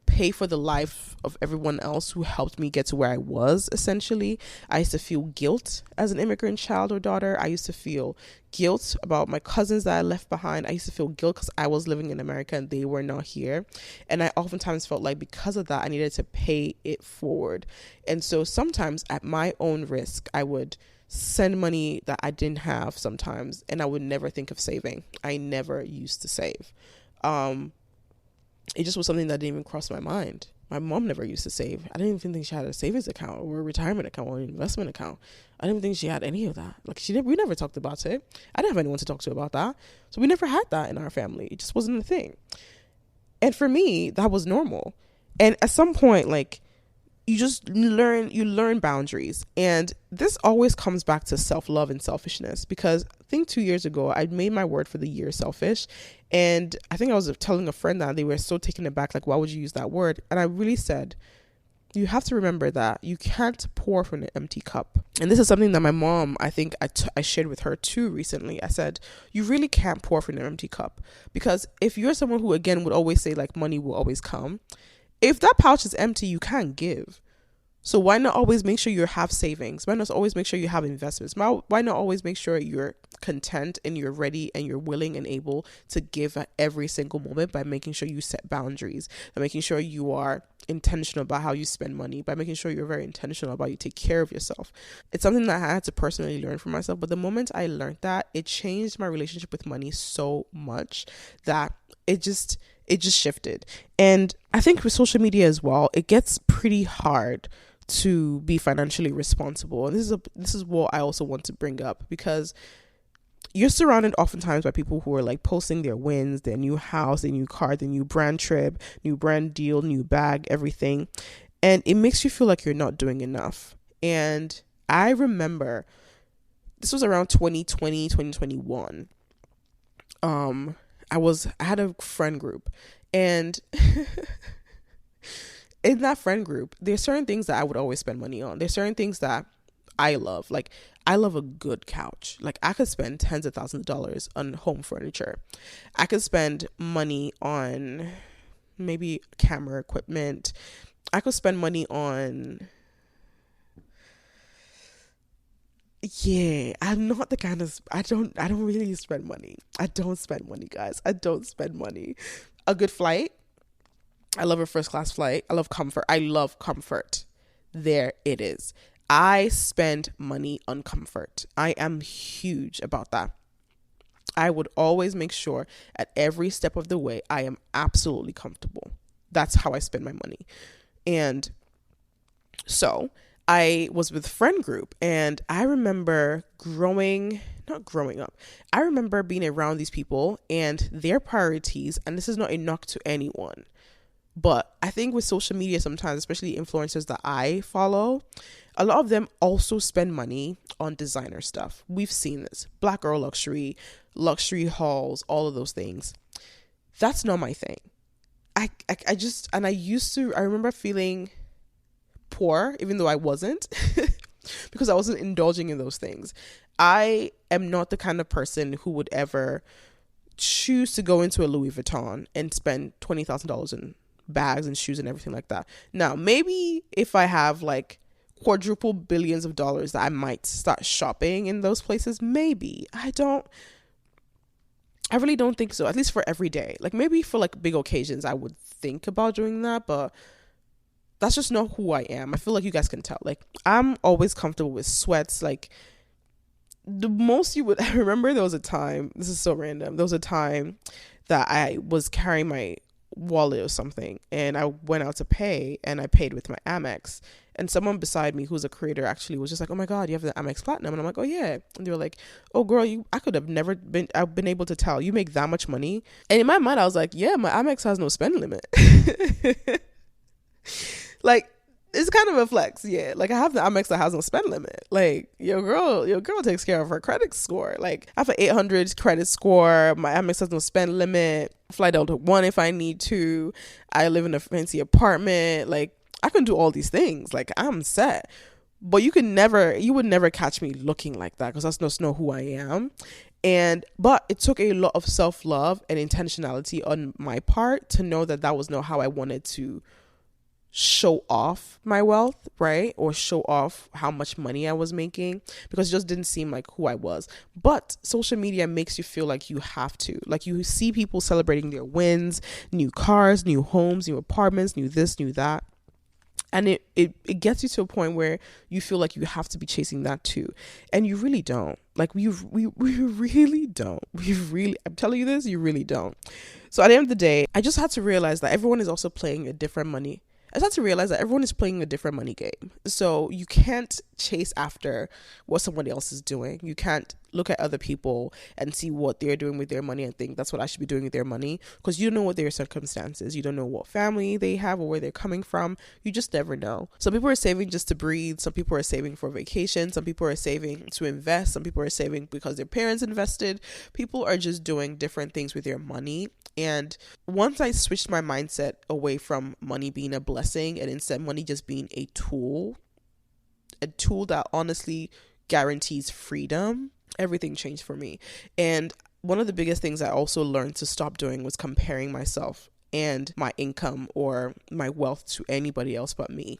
pay for the life of everyone else who helped me get to where I was, essentially. I used to feel guilt as an immigrant child or daughter. I used to feel guilt about my cousins that I left behind. I used to feel guilt because I was living in America and they were not here. And I oftentimes felt like because of that, I needed to pay it forward. And so sometimes at my own risk, I would send money that I didn't have sometimes, and I would never think of saving. I never used to save. It just was something that didn't even cross my mind. My mom never used to save. I didn't even think she had a savings account or a retirement account or an investment account. I didn't think she had any of that. Like, we never talked about it. I didn't have anyone to talk to about that. So we never had that in our family. It just wasn't a thing. And for me, that was normal. And at some point, like, you learn boundaries. And this always comes back to self-love and selfishness, because I think 2 years ago, I made my word for the year selfish. And I think I was telling a friend that they were so taken aback, like, why would you use that word? And I really said, you have to remember that you can't pour from an empty cup. And this is something that my mom, I think I shared with her too recently. I said, you really can't pour from an empty cup, because if you're someone who, again, would always say, like, money will always come, if that pouch is empty, you can't give. So why not always make sure you have savings? Why not always make sure you have investments? Why not always make sure you're content and you're ready and you're willing and able to give at every single moment, by making sure you set boundaries, by making sure you are intentional about how you spend money, by making sure you're very intentional about you take care of yourself. It's something that I had to personally learn for myself. But the moment I learned that, it changed my relationship with money so much that it just shifted. And I think with social media as well, it gets pretty hard to be financially responsible. And this is what I also want to bring up, because you're surrounded oftentimes by people who are like posting their wins, their new house, their new car, their new brand trip, new brand deal, new bag, everything. And it makes you feel like you're not doing enough. And I remember this was around 2020, 2021. I had a friend group, and in that friend group, there's certain things that I would always spend money on. There's certain things that I love. Like, I love a good couch. Like, I could spend tens of thousands of dollars on home furniture. I could spend money on maybe camera equipment. I could spend money on... Yeah, I'm not the kind of... I don't really spend money. I don't spend money, guys. I don't spend money. A good flight. I love a first class flight. I love comfort. There it is. I spend money on comfort. I am huge about that. I would always make sure at every step of the way I am absolutely comfortable. That's how I spend my money. And so I was with friend group, and I remember not growing up. I remember being around these people and their priorities, and this is not a knock to anyone, but I think with social media sometimes, especially influencers that I follow, a lot of them also spend money on designer stuff. We've seen this. Black girl luxury hauls, all of those things. That's not my thing. I remember feeling poor, even though I wasn't, because I wasn't indulging in those things. I am not the kind of person who would ever choose to go into a Louis Vuitton and spend $20,000 in bags and shoes and everything like that. Now, maybe if I have like quadruple billions of dollars, that I might start shopping in those places. Maybe. I really don't think so, at least for every day. Like maybe for like big occasions I would think about doing that, but that's just not who I am. I feel like you guys can tell. Like I'm always comfortable with sweats. Like the most you would, I remember there was a time, this is so random, there was a time that I was carrying my wallet or something, and I went out to pay, and I paid with my Amex, and someone beside me who's a creator actually was just like, oh my god, you have the Amex Platinum. And I'm like, oh yeah. And they were like, oh girl, I've been able to tell you make that much money. And in my mind I was like, yeah, my Amex has no spend limit. Like it's kind of a flex. Yeah, like I have the Amex that has no spend limit. Like your girl takes care of her credit score. Like I have an 800 credit score. My Amex has no spend limit. Fly Delta One if I need to. I live in a fancy apartment. Like I can do all these things. Like I'm set. But you would never catch me looking like that, because that's just not who I am. But it took a lot of self-love and intentionality on my part to know that was not how I wanted to show off my wealth, right? Or show off how much money I was making, because it just didn't seem like who I was. But social media makes you feel like you have to. Like you see people celebrating their wins, new cars, new homes, new apartments, new this, new that. And it gets you to a point where you feel like you have to be chasing that too. And you really don't. Like we really don't. I'm telling you this, you really don't. So at the end of the day, I just had to realize that everyone is also playing a different money. I just had to realize that everyone is playing a different money game. So you can't chase after what somebody else is doing. You can't look at other people and see what they're doing with their money and think that's what I should be doing with their money, because you don't know what their circumstances, you don't know what family they have or where they're coming from. You just never know. Some people are saving just to breathe. Some people are saving for vacation. Some people are saving to invest. Some people are saving because their parents invested. People are just doing different things with their money. And once I switched my mindset away from money being a blessing and instead money just being a tool that honestly guarantees freedom, everything changed for me. And one of the biggest things I also learned to stop doing was comparing myself and my income or my wealth to anybody else but me.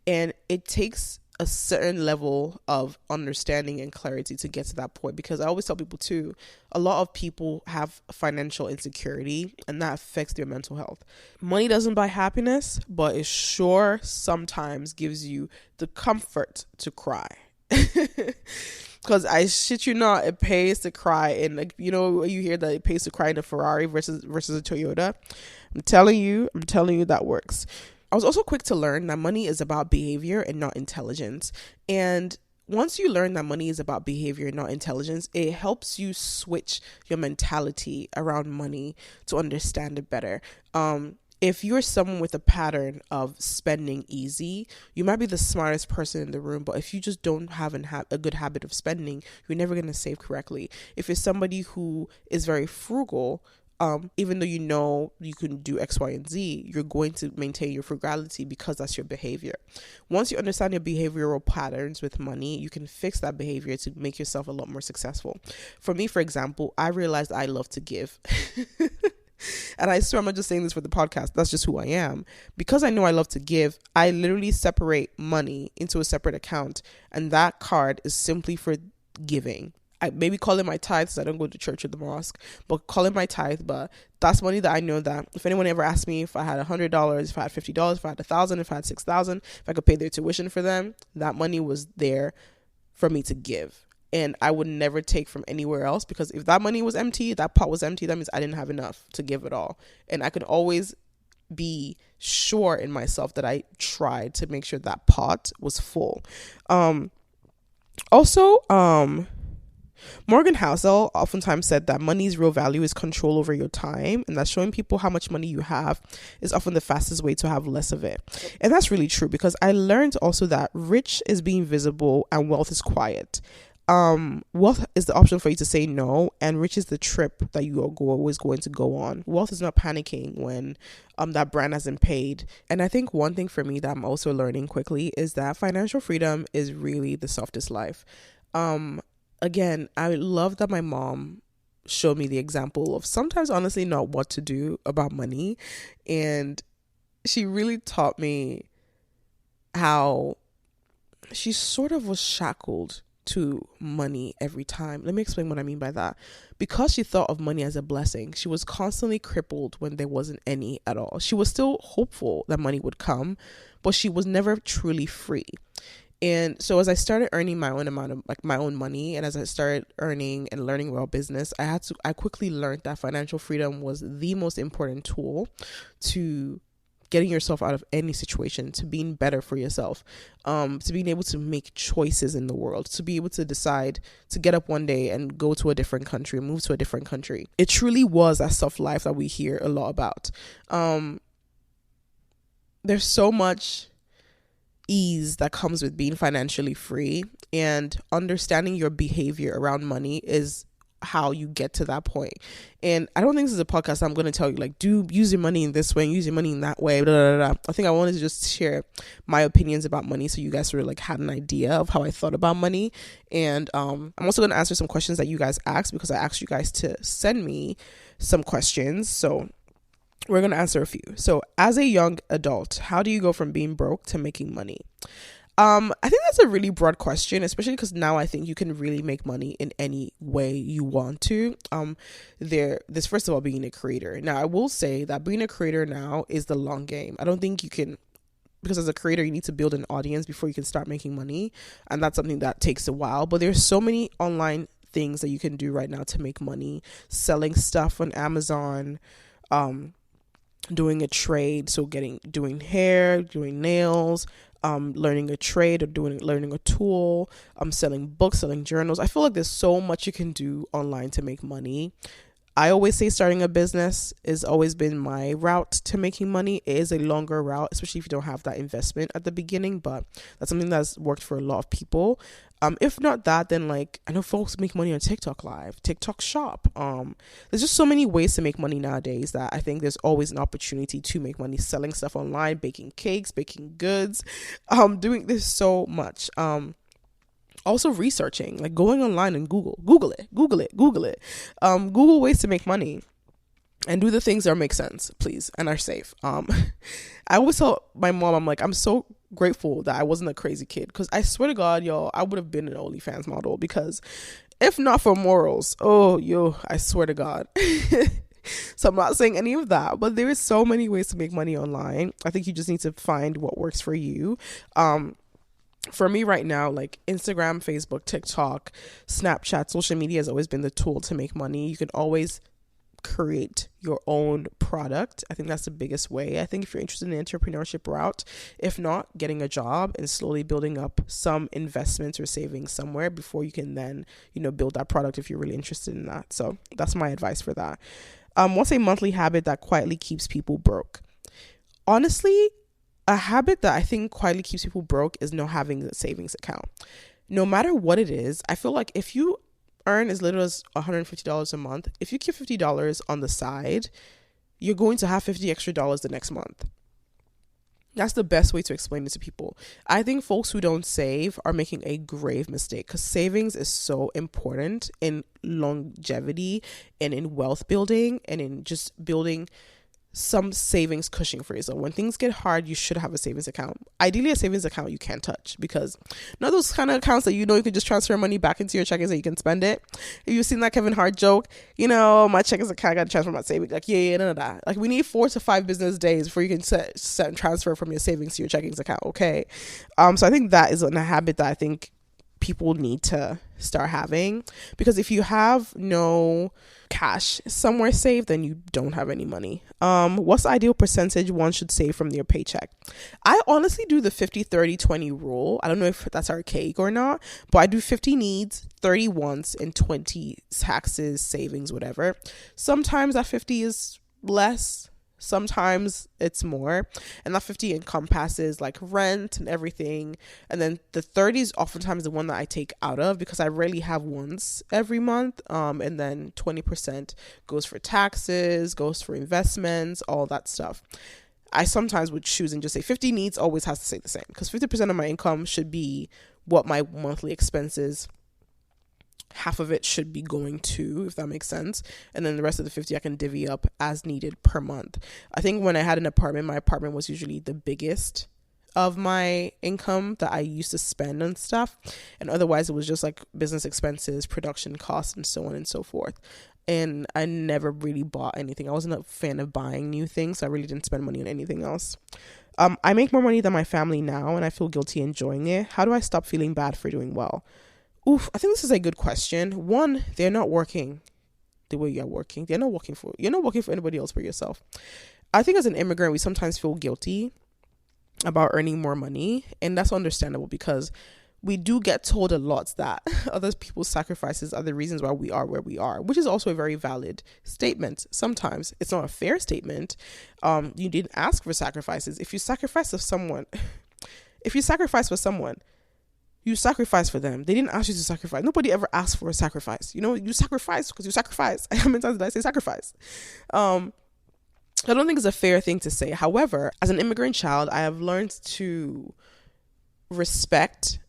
And it takes a certain level of understanding and clarity to get to that point, because I always tell people too, a lot of people have financial insecurity and that affects their mental health. Money doesn't buy happiness, but it sure sometimes gives you the comfort to cry. Because I shit you not, it pays to cry. And like, you know, you hear that it pays to cry in a Ferrari versus a Toyota. I'm telling you that works. I was also quick to learn that money is about behavior and not intelligence. And once you learn that money is about behavior and not intelligence, it helps you switch your mentality around money to understand it better. If you're someone with a pattern of spending easy, you might be the smartest person in the room, but if you just don't have a good habit of spending, you're never going to save correctly. If you're somebody who is very frugal, even though you know you can do X, Y, and Z, you're going to maintain your frugality because that's your behavior. Once you understand your behavioral patterns with money, you can fix that behavior to make yourself a lot more successful. For me, for example, I realized I love to give. And I swear I'm not just saying this for the podcast. That's just who I am. Because I know I love to give, I literally separate money into a separate account. And that card is simply for giving. I maybe call it my tithes. I don't go to church or the mosque, but call it my tithe. But that's money that I know that if anyone ever asked me if I had $100, if I had $50, if I had $1,000, if I had $6,000, if I could pay their tuition for them, that money was there for me to give. And I would never take from anywhere else, because if that money was empty, that pot was empty, that means I didn't have enough to give it all. And I could always be sure in myself that I tried to make sure that pot was full. Also, Morgan Housel oftentimes said that money's real value is control over your time, and that showing people how much money you have is often the fastest way to have less of it. And that's really true, because I learned also that rich is being visible and wealth is quiet. Wealth is the option for you to say no, and rich is the trip that you are always going to go on. Wealth is not panicking when that brand hasn't paid. And I think one thing for me that I'm also learning quickly is that financial freedom is really the softest life. Again, I love that my mom showed me the example of sometimes honestly not what to do about money, and she really taught me how she sort of was shackled to money every time. Let me explain what I mean by that. Because she thought of money as a blessing, she was constantly crippled when there wasn't any at all. She was still hopeful that money would come, but she was never truly free. And so as I started earning my own amount of my own money, and as I started earning and learning about business, I quickly learned that financial freedom was the most important tool to getting yourself out of any situation, to being better for yourself, to being able to make choices in the world, to be able to decide to get up one day and go to a different country, move to a different country. It truly was that soft life that we hear a lot about. There's so much ease that comes with being financially free, and understanding your behavior around money is how you get to that point. And I don't think this is a podcast I'm going to tell you like, use your money in this way and use your money in that way, blah, blah, blah. I think I wanted to just share my opinions about money so you guys sort of like had an idea of how I thought about money. And I'm also going to answer some questions that you guys asked, because I asked you guys to send me some questions, so we're going to answer a few. So as a young adult, how do you go from being broke to making money? I think that's a really broad question, especially because now I think you can really make money in any way you want to. There's first of all being a creator. Now I will say that being a creator now is the long game. I don't think you can, because as a creator you need to build an audience before you can start making money, and that's something that takes a while. But there's so many online things that you can do right now to make money, selling stuff on Amazon, doing a trade, so doing hair, doing nails, learning a trade or learning a tool, selling books, selling journals. I feel like there's so much you can do online to make money. I always say starting a business has always been my route to making money. It is a longer route, especially if you don't have that investment at the beginning, but that's something that's worked for a lot of people. If not that, then like I know folks make money on TikTok Live, TikTok Shop. There's just so many ways to make money nowadays that I think there's always an opportunity to make money selling stuff online, baking cakes, baking goods, there's so much. Also researching, like going online and Google it. Google ways to make money and do the things that make sense, please, and are safe. I always tell my mom, I'm like, I'm so grateful that I wasn't a crazy kid, because I swear to God, y'all, I would have been an OnlyFans model, because if not for morals, I swear to God. So I'm not saying any of that, but there is so many ways to make money online. I think you just need to find what works for you. For me right now, like Instagram, Facebook, TikTok, Snapchat, social media has always been the tool to make money. You can always create your own product. I think that's the biggest way. I think if you're interested in the entrepreneurship route, if not, getting a job and slowly building up some investments or savings somewhere before you can then, build that product if you're really interested in that. So that's my advice for that. What's a monthly habit that quietly keeps people broke? Honestly, a habit that I think quietly keeps people broke is not having a savings account. No matter what it is, I feel like if you earn as little as $150 a month, if you keep $50 on the side, you're going to have $50 extra the next month. That's the best way to explain it to people. I think folks who don't save are making a grave mistake, because savings is so important in longevity and in wealth building and in just building some savings cushion for yourself. When things get hard, you should have a savings account. Ideally, a savings account you can't touch, because not those kind of accounts that you can just transfer money back into your checkings and you can spend it. Have you seen that Kevin Hart joke? My checkings account, I got to transfer my savings. Like, none of that. Like, we need 4 to 5 business days before you can set and transfer from your savings to your checkings account. Okay. So I think that is a habit that I think people need to start having, because if you have no cash somewhere saved, then you don't have any money. What's the ideal percentage one should save from their paycheck? I honestly do the 50-30-20 rule. I don't know if that's archaic or not, but I do 50 needs, 30 wants, and 20 taxes, savings, whatever. Sometimes that 50 is less, sometimes it's more, and that 50 encompasses like rent and everything, and then the 30 is oftentimes the one that I take out of because I rarely have once every month, and then 20% goes for taxes, goes for investments, all that stuff. I sometimes would choose and just say 50 needs always has to stay the same, because 50% of my income should be what my monthly expenses, half of it should be going to, if that makes sense, and then the rest of the 50 I can divvy up as needed per month. I think when I had an apartment, my apartment was usually the biggest of my income that I used to spend on stuff, and otherwise it was just like business expenses, production costs, and so on and so forth. And I never really bought anything. I wasn't a fan of buying new things, so I really didn't spend money on anything else. I make more money than my family now, and I feel guilty enjoying it. How do I stop feeling bad for doing well? I think this is a good question. One, they're not working the way you're working. You're not working for anybody else but yourself. I think as an immigrant, we sometimes feel guilty about earning more money, and that's understandable because we do get told a lot that other people's sacrifices are the reasons why we are where we are, which is also a very valid statement. Sometimes it's not a fair statement. You didn't ask for sacrifices. If you sacrifice for someone, you sacrifice for them. They didn't ask you to sacrifice. Nobody ever asked for a sacrifice. You sacrifice because you sacrifice. How many times did I say sacrifice? I don't think it's a fair thing to say. However, as an immigrant child, I have learned to respect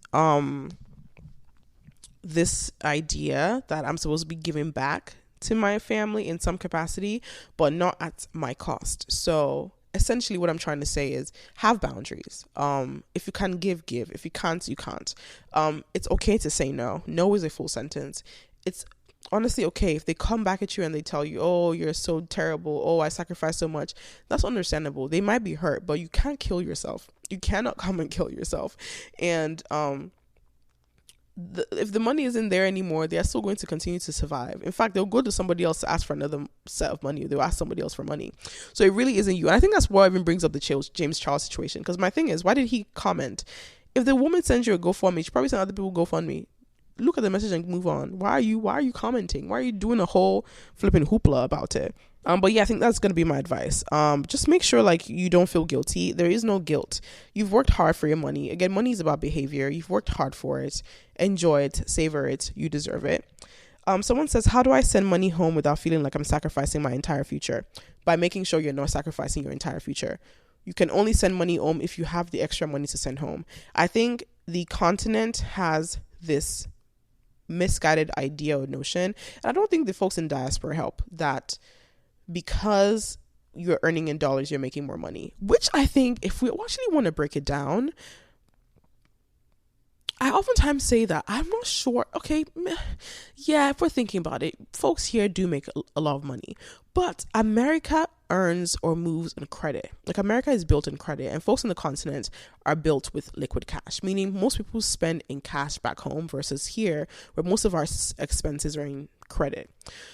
this idea that I'm supposed to be giving back to my family in some capacity, but not at my cost. So essentially what I'm trying to say is have boundaries. If you can give. If you can't, you can't. It's okay to say no. No is a full sentence. It's honestly okay if they come back at you and they tell you, oh, you're so terrible, oh, I sacrificed so much. That's understandable. They might be hurt, but you can't kill yourself. You cannot come and kill yourself. And if the money isn't there anymore, they are still going to continue to survive. In fact, they'll go to somebody else to ask for another set of money. They'll ask somebody else for money. So it really isn't you. And I think that's what even brings up the James Charles situation. Because my thing is, why did he comment? If the woman sends you a GoFundMe, she probably send other people GoFundMe. Look at the message and move on. Why are you commenting? Why are you doing a whole flipping hoopla about it? But yeah, I think that's going to be my advice. Just make sure like you don't feel guilty. There is no guilt. You've worked hard for your money. Again, money is about behavior. You've worked hard for it. Enjoy it. Savor it. You deserve it. Someone says, how do I send money home without feeling like I'm sacrificing my entire future? By making sure you're not sacrificing your entire future. You can only send money home if you have the extra money to send home. I think the continent has this misguided idea or notion, and I don't think the folks in diaspora help, that because you're earning in dollars, you're making more money, which I think if we actually want to break it down, I oftentimes say that I'm not sure. Okay, yeah, if we're thinking about it, folks here do make a lot of money, but America earns or moves on credit. Like America is built in credit, and folks on the continent are built with liquid cash, meaning most people spend in cash back home versus here where most of our expenses are in credit.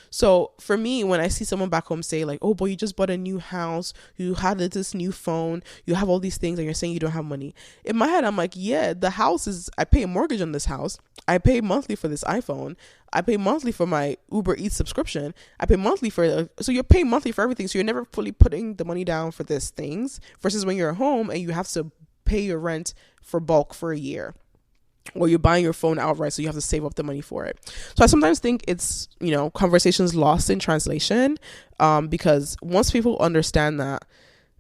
So for me, when I see someone back home say like, oh boy, you just bought a new house, you had this new phone, you have all these things, and you're saying you don't have money. In my head, I'm like, yeah, the house is, I pay a mortgage on this house, I pay monthly for this iPhone, I pay monthly for my Uber Eats subscription, I pay monthly for, so you're paying monthly for everything, so you're never fully putting the money down for these things, versus when you're at home and you have to pay your rent for bulk for a year, or you're buying your phone outright, so you have to save up the money for it. So I sometimes think it's, conversations lost in translation, because once people understand that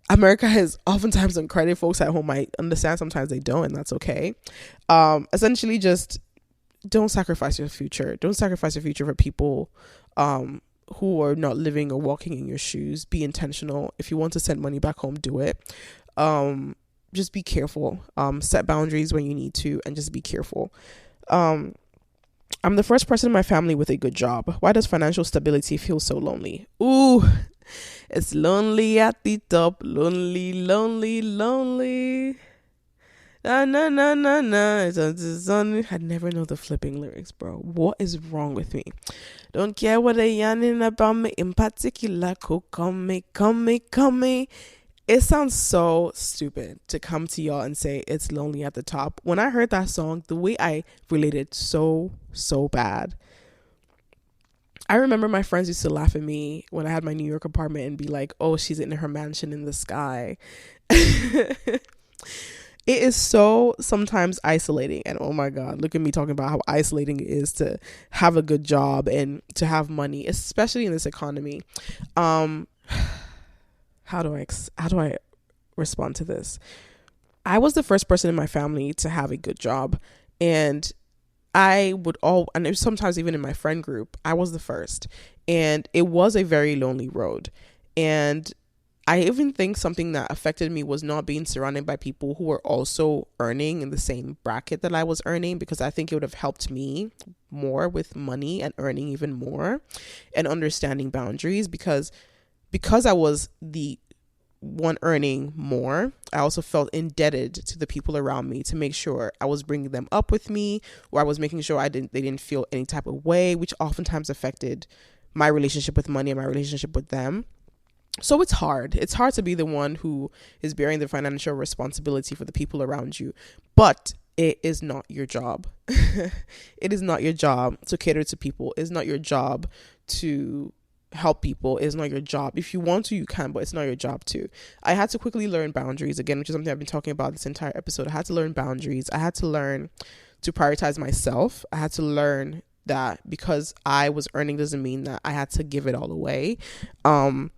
America is oftentimes on credit, folks at home might understand, sometimes they don't, and that's okay. Essentially just don't sacrifice your future. Don't sacrifice your future for people who are not living or walking in your shoes. Be intentional. If you want to send money back home, do it. Just be careful. Set boundaries when you need to, and just be careful. I'm the first person in my family with a good job. Why does financial stability feel so lonely? Ooh, it's lonely at the top. Lonely, lonely, lonely. Na na na na na. I never know the flipping lyrics, bro. What is wrong with me? Don't care what they yarning about me in particular. Come me. It sounds so stupid to come to y'all and say it's lonely at the top. When I heard that song, the way I related so bad. I remember my friends used to laugh at me when I had my New York apartment and be like, oh, she's in her mansion in the sky. It is so sometimes isolating. And oh my God, look at me talking about how isolating it is to have a good job and to have money, especially in this economy. How do I respond to this? I was the first person in my family to have a good job, and and it was sometimes even in my friend group, I was the first, and it was a very lonely road. And I even think something that affected me was not being surrounded by people who were also earning in the same bracket that I was earning, because I think it would have helped me more with money and earning even more and understanding boundaries, because I was the one earning more, I also felt indebted to the people around me to make sure I was bringing them up with me, or I was making sure they didn't feel any type of way, which oftentimes affected my relationship with money and my relationship with them. So it's hard to be the one who is bearing the financial responsibility for the people around you, but it is not your job. It is not your job to cater to people. It's not your job to help people. It's not your job. If you want to, you can, but it's not your job to. I had to quickly learn boundaries again, which is something I've been talking about this entire episode. I had to learn boundaries. I had to learn to prioritize myself. I had to learn that because I was earning doesn't mean that I had to give it all away. And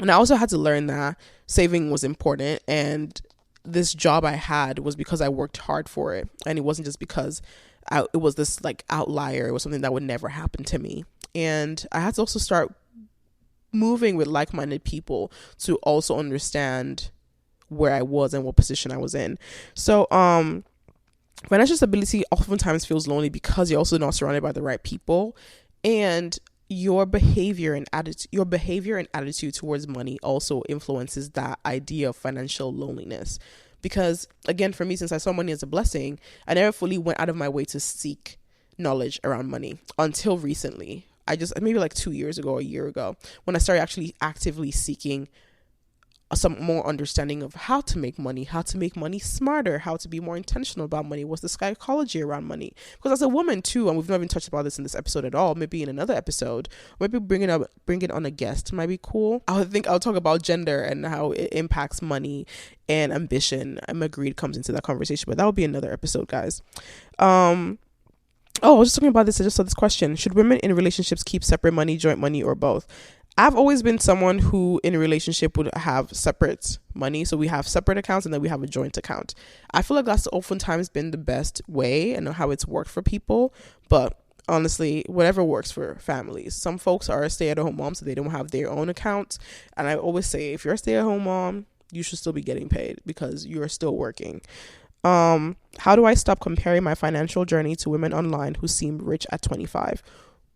I also had to learn that saving was important, and this job I had was because I worked hard for it, and it wasn't just because it was this like outlier. It was something that would never happen to me. And I had to also start moving with like-minded people to also understand where I was and what position I was in. So financial stability oftentimes feels lonely because you're also not surrounded by the right people, and your behavior and attitude towards money also influences that idea of financial loneliness. Because again, for me, since I saw money as a blessing, I never fully went out of my way to seek knowledge around money until recently. Maybe like 2 years ago, a year ago, when I started actually actively seeking some more understanding of how to make money smarter, how to be more intentional about money, what's the psychology around money. Because as a woman too, and we've not even touched about this in this episode at all, maybe in another episode, maybe bring it on a guest might be cool. I think I'll talk about gender and how it impacts money and ambition. I'm agreed comes into that conversation, but that will be another episode, guys. I was just talking about this. I just saw this question. Should women in relationships keep separate money, joint money, or both? I've always been someone who in a relationship would have separate money. So we have separate accounts and then we have a joint account. I feel like that's oftentimes been the best way and how it's worked for people. But honestly, whatever works for families. Some folks are stay-at-home moms, so they don't have their own account. And I always say, if you're a stay-at-home mom, you should still be getting paid because you're still working. How do I stop comparing my financial journey to women online who seem rich at 25?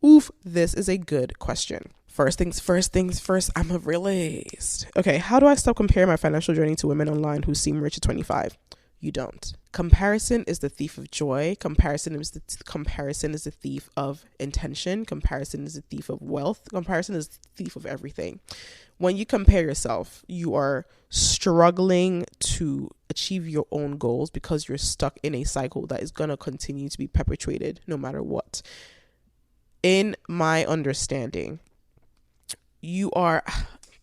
Oof, this is a good question. First things first, I'm a realist. Okay, how do I stop comparing my financial journey to women online who seem rich at 25? You don't. Comparison is the thief of joy. Comparison is the thief of intention. Comparison is the thief of wealth. Comparison is the thief of everything. When you compare yourself, you are struggling to achieve your own goals because you're stuck in a cycle that is going to continue to be perpetuated no matter what. In my understanding, you are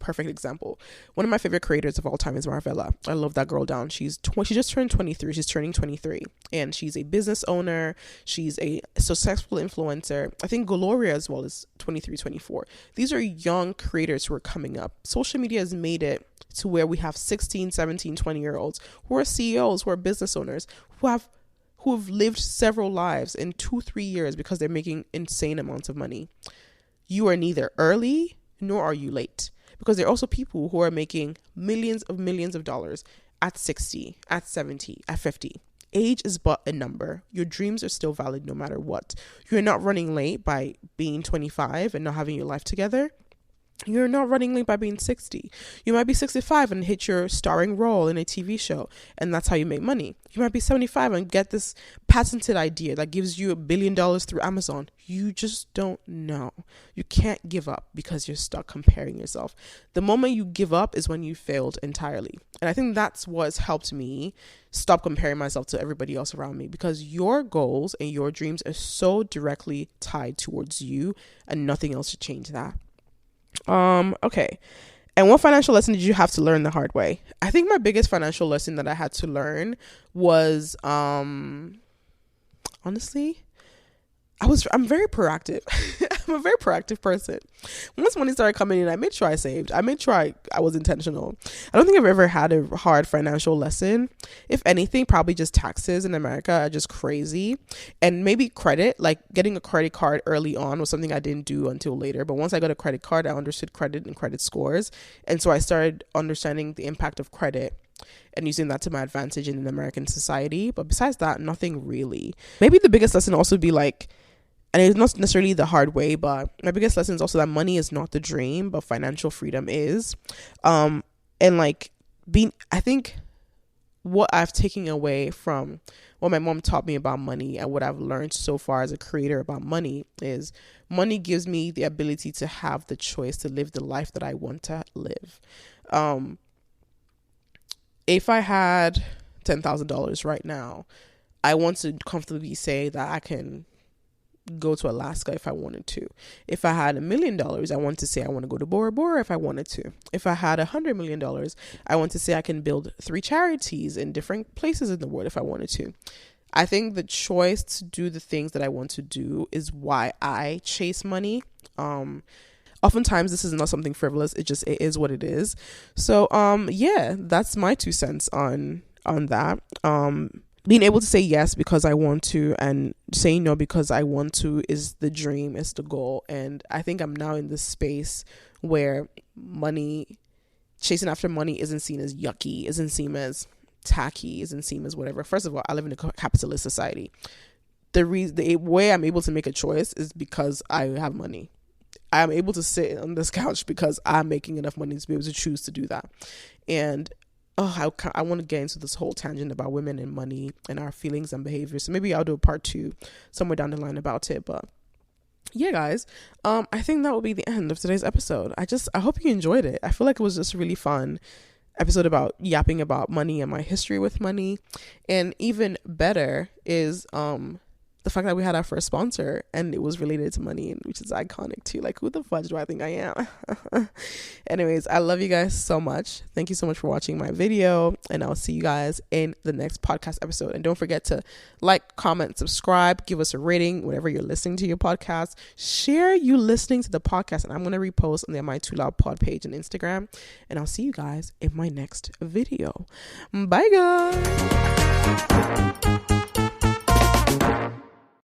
perfect example. One of my favorite creators of all time is Marvella. I love that girl down. She just turned 23. She's turning 23 and she's a business owner. She's a successful influencer. I think Gloria as well is 23, 24. These are young creators who are coming up. Social media has made it to where we have 16, 17, 20-year-olds who are CEOs, who are business owners, who have lived several lives in 2-3 years because they're making insane amounts of money. You are neither early nor are you late. Because there are also people who are making millions of dollars at 60, at 70, at 50. Age is but a number. Your dreams are still valid no matter what. You're not running late by being 25 and not having your life together. You're not running late by being 60. You might be 65 and hit your starring role in a TV show, and that's how you make money. You might be 75 and get this patented idea that gives you $1 billion through Amazon. You just don't know. You can't give up because you're stuck comparing yourself. The moment you give up is when you failed entirely. And I think that's what's helped me stop comparing myself to everybody else around me, because your goals and your dreams are so directly tied towards you, and nothing else should change that. Okay. And what financial lesson did you have to learn the hard way? I think my biggest financial lesson that I had to learn was, honestly, I'm very proactive. I'm a very proactive person. Once money started coming in, I made sure I saved. I made sure I was intentional. I don't think I've ever had a hard financial lesson. If anything, probably just taxes in America are just crazy. And maybe credit, like getting a credit card early on was something I didn't do until later. But once I got a credit card, I understood credit and credit scores. And so I started understanding the impact of credit and using that to my advantage in an American society. But besides that, nothing really. Maybe the biggest lesson also be like, and it's not necessarily the hard way, but my biggest lesson is also that money is not the dream, but financial freedom is. And like I think what I've taken away from what my mom taught me about money and what I've learned so far as a creator about money is money gives me the ability to have the choice to live the life that I want to live. If I had $10,000 right now, I want to comfortably say that I can go to Alaska if I wanted to. If I had $1 million, I want to say I want to go to Bora Bora if I wanted to. If I had $100 million, I want to say I can build 3 charities in different places in the world if I wanted to. I think the choice to do the things that I want to do is why I chase money. Oftentimes this is not something frivolous. It is what it is. So yeah, that's my 2 cents on that. Being able to say yes because I want to and saying no because I want to is the dream, is the goal. And I think I'm now in this space where chasing after money isn't seen as yucky, isn't seen as tacky, isn't seen as whatever. First of all, I live in a capitalist society. The way I'm able to make a choice is because I have money. I'm able to sit on this couch because I'm making enough money to be able to choose to do that. And I want to get into this whole tangent about women and money and our feelings and behaviors. So maybe I'll do a part 2 somewhere down the line about it. But yeah, guys, I think that will be the end of today's episode. I hope you enjoyed it. I feel like it was just a really fun episode about yapping about money and my history with money. And even better is the fact that we had our first sponsor and it was related to money, which is iconic too. Like, who the fudge do I think I am? Anyways, I love you guys so much. Thank you so much for watching my video, and I'll see you guys in the next podcast episode. And don't forget to like, comment, subscribe, give us a rating whenever you're listening to your podcast. Share you listening to the podcast, and I'm going to repost on the My Too Loud pod page on Instagram. And I'll see you guys in my next video. Bye, guys.